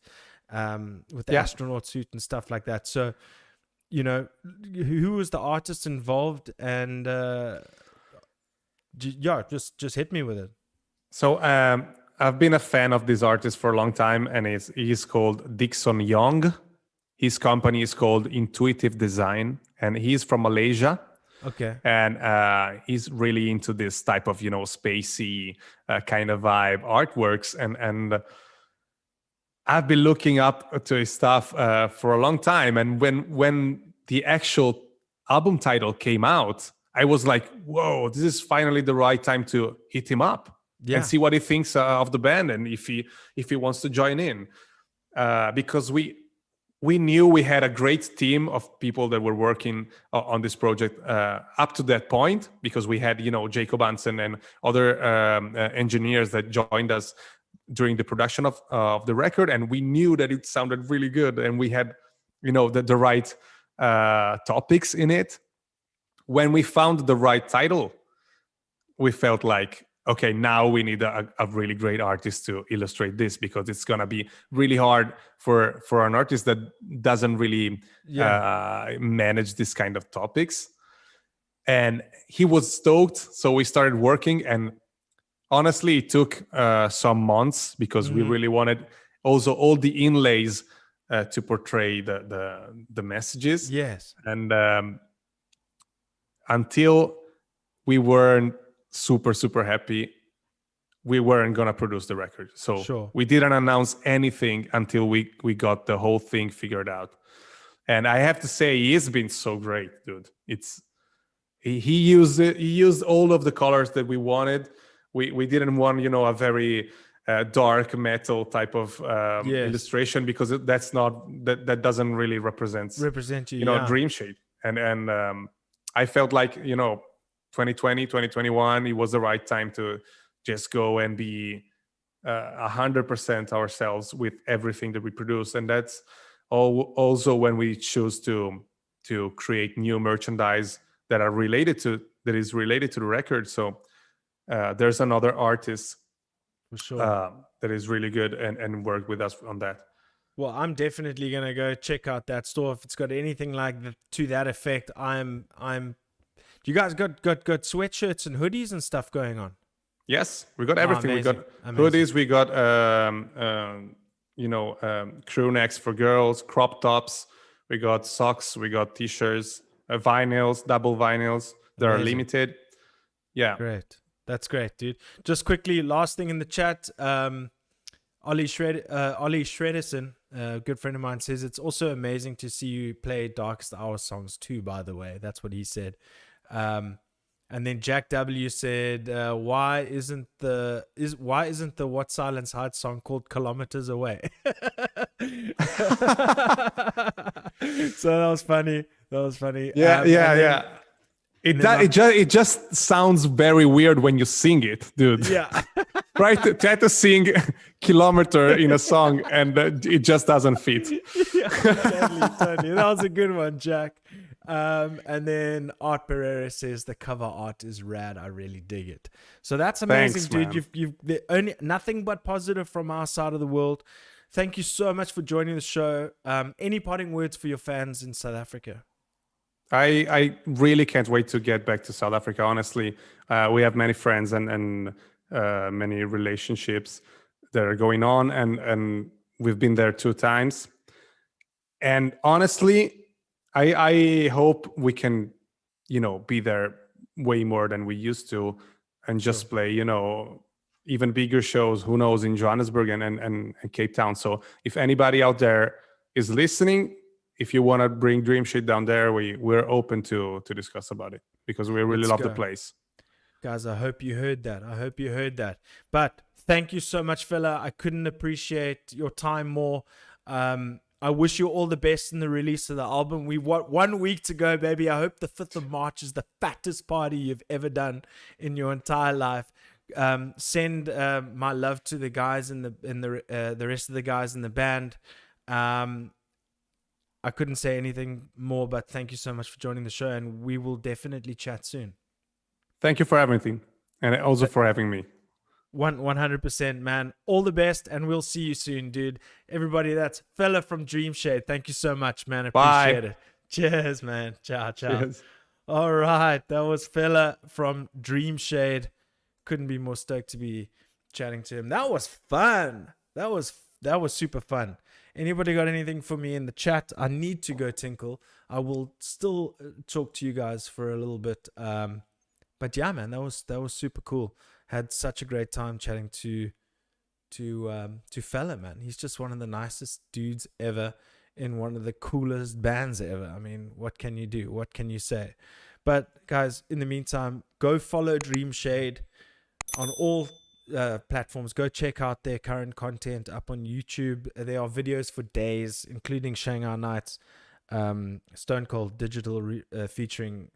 with the astronaut suit and stuff like that. So who was the artist involved, and just hit me with it. So I've been a fan of this artist for a long time, and he's called Dixon Young. His company is called Intuitive Design, and he's from Malaysia. Okay. And he's really into this type of spacey kind of vibe artworks, and I've been looking up to his stuff for a long time. And when the actual album title came out, I was like, whoa, this is finally the right time to hit him up and see what he thinks of the band, and if he wants to join in, because we knew we had a great team of people that were working on this project up to that point, because we had, Jacob Hansen and other engineers that joined us during the production of the record. And we knew that it sounded really good, and we had, the right topics in it. When we found the right title, we felt like, okay, now we need a really great artist to illustrate this, because it's going to be really hard for an artist that doesn't really manage this kind of topics. And he was stoked. So we started working, and honestly, it took some months, because we really wanted also all the inlays to portray the messages. Yes. And until we weren't super happy, we weren't gonna produce the record. So we didn't announce anything until we got the whole thing figured out. And I have to say, he's been so great, dude. He used all of the colors that we wanted. We didn't want a very dark metal type of illustration, because that doesn't really represent you, Dreamshade. And I felt like 2020, 2021, it was the right time to just go and be 100% ourselves with everything that we produce. And that's also when we choose to create new merchandise that is related to the record. So there's another artist for sure that is really good and worked with us on that. Well, I'm definitely gonna go check out that store if it's got anything like to that effect. You guys got sweatshirts and hoodies and stuff going on? Yes, we got everything. We got hoodies, we got crew necks for girls, crop tops, we got socks, we got t-shirts, vinyls, double vinyls. They're limited. Yeah. Great. That's great, dude. Just quickly, last thing in the chat, Ollie Shredderson, a good friend of mine, says it's also amazing to see you play Darkest Hour songs too, by the way. That's what he said. And then Jack W said, why isn't the What Silence Hides song called Kilometers Away? So that was funny. Yeah. It just sounds very weird when you sing it, dude. Yeah. Right? Try to sing Kilometer in a song, and it just doesn't fit. Yeah, totally. That was a good one, Jack. And then Art Pereira says the cover art is rad. I really dig it. So that's amazing. Thanks, dude. You've nothing but positive from our side of the world. Thank you so much for joining the show. Any parting words for your fans in South Africa? I really can't wait to get back to South Africa. Honestly, we have many friends and many relationships that are going on, and we've been there 2 times. And honestly, I hope we can, be there way more than we used to, and just play, even bigger shows, who knows, in Johannesburg and Cape Town. So if anybody out there is listening, if you want to bring Dreamshade down there, we're open to discuss about it, because we really Let's love the go. place. Guys, I hope you heard that. But thank you so much, fella. I couldn't appreciate your time more. I wish you all the best in the release of the album. We've got 1 week to go, baby. I hope the 5th of March is the fattest party you've ever done in your entire life. Send my love to the guys in the rest of the guys in the band. I couldn't say anything more, but thank you so much for joining the show, and we will definitely chat soon. Thank you for everything, and also for having me. 100%, man. All the best, and we'll see you soon, dude. Everybody, that's fella from Dreamshade. Thank you so much, man. Appreciate it. Cheers, man. Ciao. Cheers. All right, that was fella from Dreamshade. Couldn't be more stoked to be chatting to him. That was fun. That was super fun. Anybody got anything for me in the chat? I need to go tinkle. I will still talk to you guys for a little bit. But yeah, man, that was super cool. Had such a great time chatting to fella, man. He's just one of the nicest dudes ever in one of the coolest bands ever. I mean, what can you do? What can you say? But guys, in the meantime, go follow Dreamshade on all platforms. Go check out their current content up on YouTube. There are videos for days, including Shanghai Nights, Stone Cold Digital featuring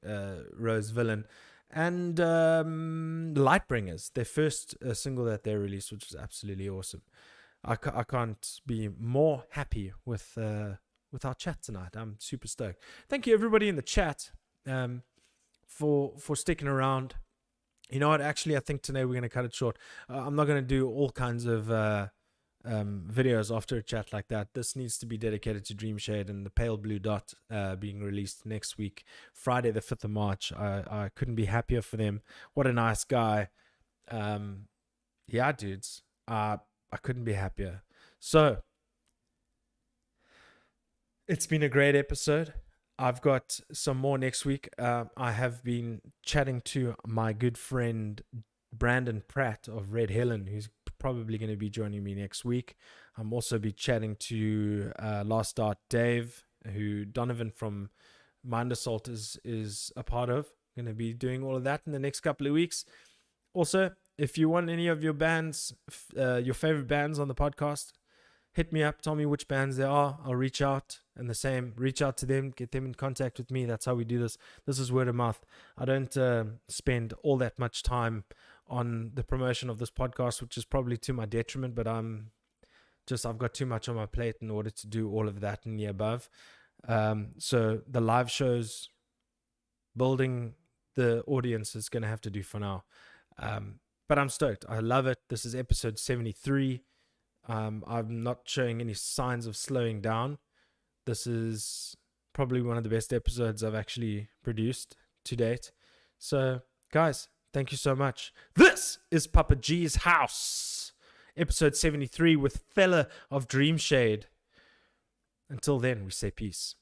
Rose Villain, and Lightbringers, their first single that they released, which was absolutely awesome. I can't be more happy with our chat tonight. I'm super stoked. Thank you everybody in the chat for sticking around. You know what? Actually, I think today we're going to cut it short. I'm not going to do all kinds of videos after a chat like that. This needs to be dedicated to Dreamshade and the Pale Blue Dot being released next week, Friday the 5th of March. I couldn't be happier for them. What a nice guy. Yeah, dudes. I couldn't be happier. So, it's been a great episode. I've got some more next week. I have been chatting to my good friend Brandon Pratt of Red Helen, who's probably going to be joining me next week. I'm also be chatting to Last Art Dave, who Donovan from Mind Assault is a part of. Going to be doing all of that in the next couple of weeks. Also, if you want any of your bands, your favorite bands on the podcast, hit me up, tell me which bands they are. I'll reach out, and the same, reach out to them, get them in contact with me. That's how we do this. This is word of mouth. I don't spend all that much time on the promotion of this podcast, which is probably to my detriment, but I've got too much on my plate in order to do all of that and the above. So the live shows, building the audience is going to have to do for now. But I'm stoked. I love it. This is episode 73. I'm not showing any signs of slowing down. This is probably one of the best episodes I've actually produced to date. So, guys, thank you so much. This is Papa G's House, episode 73 with fella of Dreamshade. Until then, we say peace.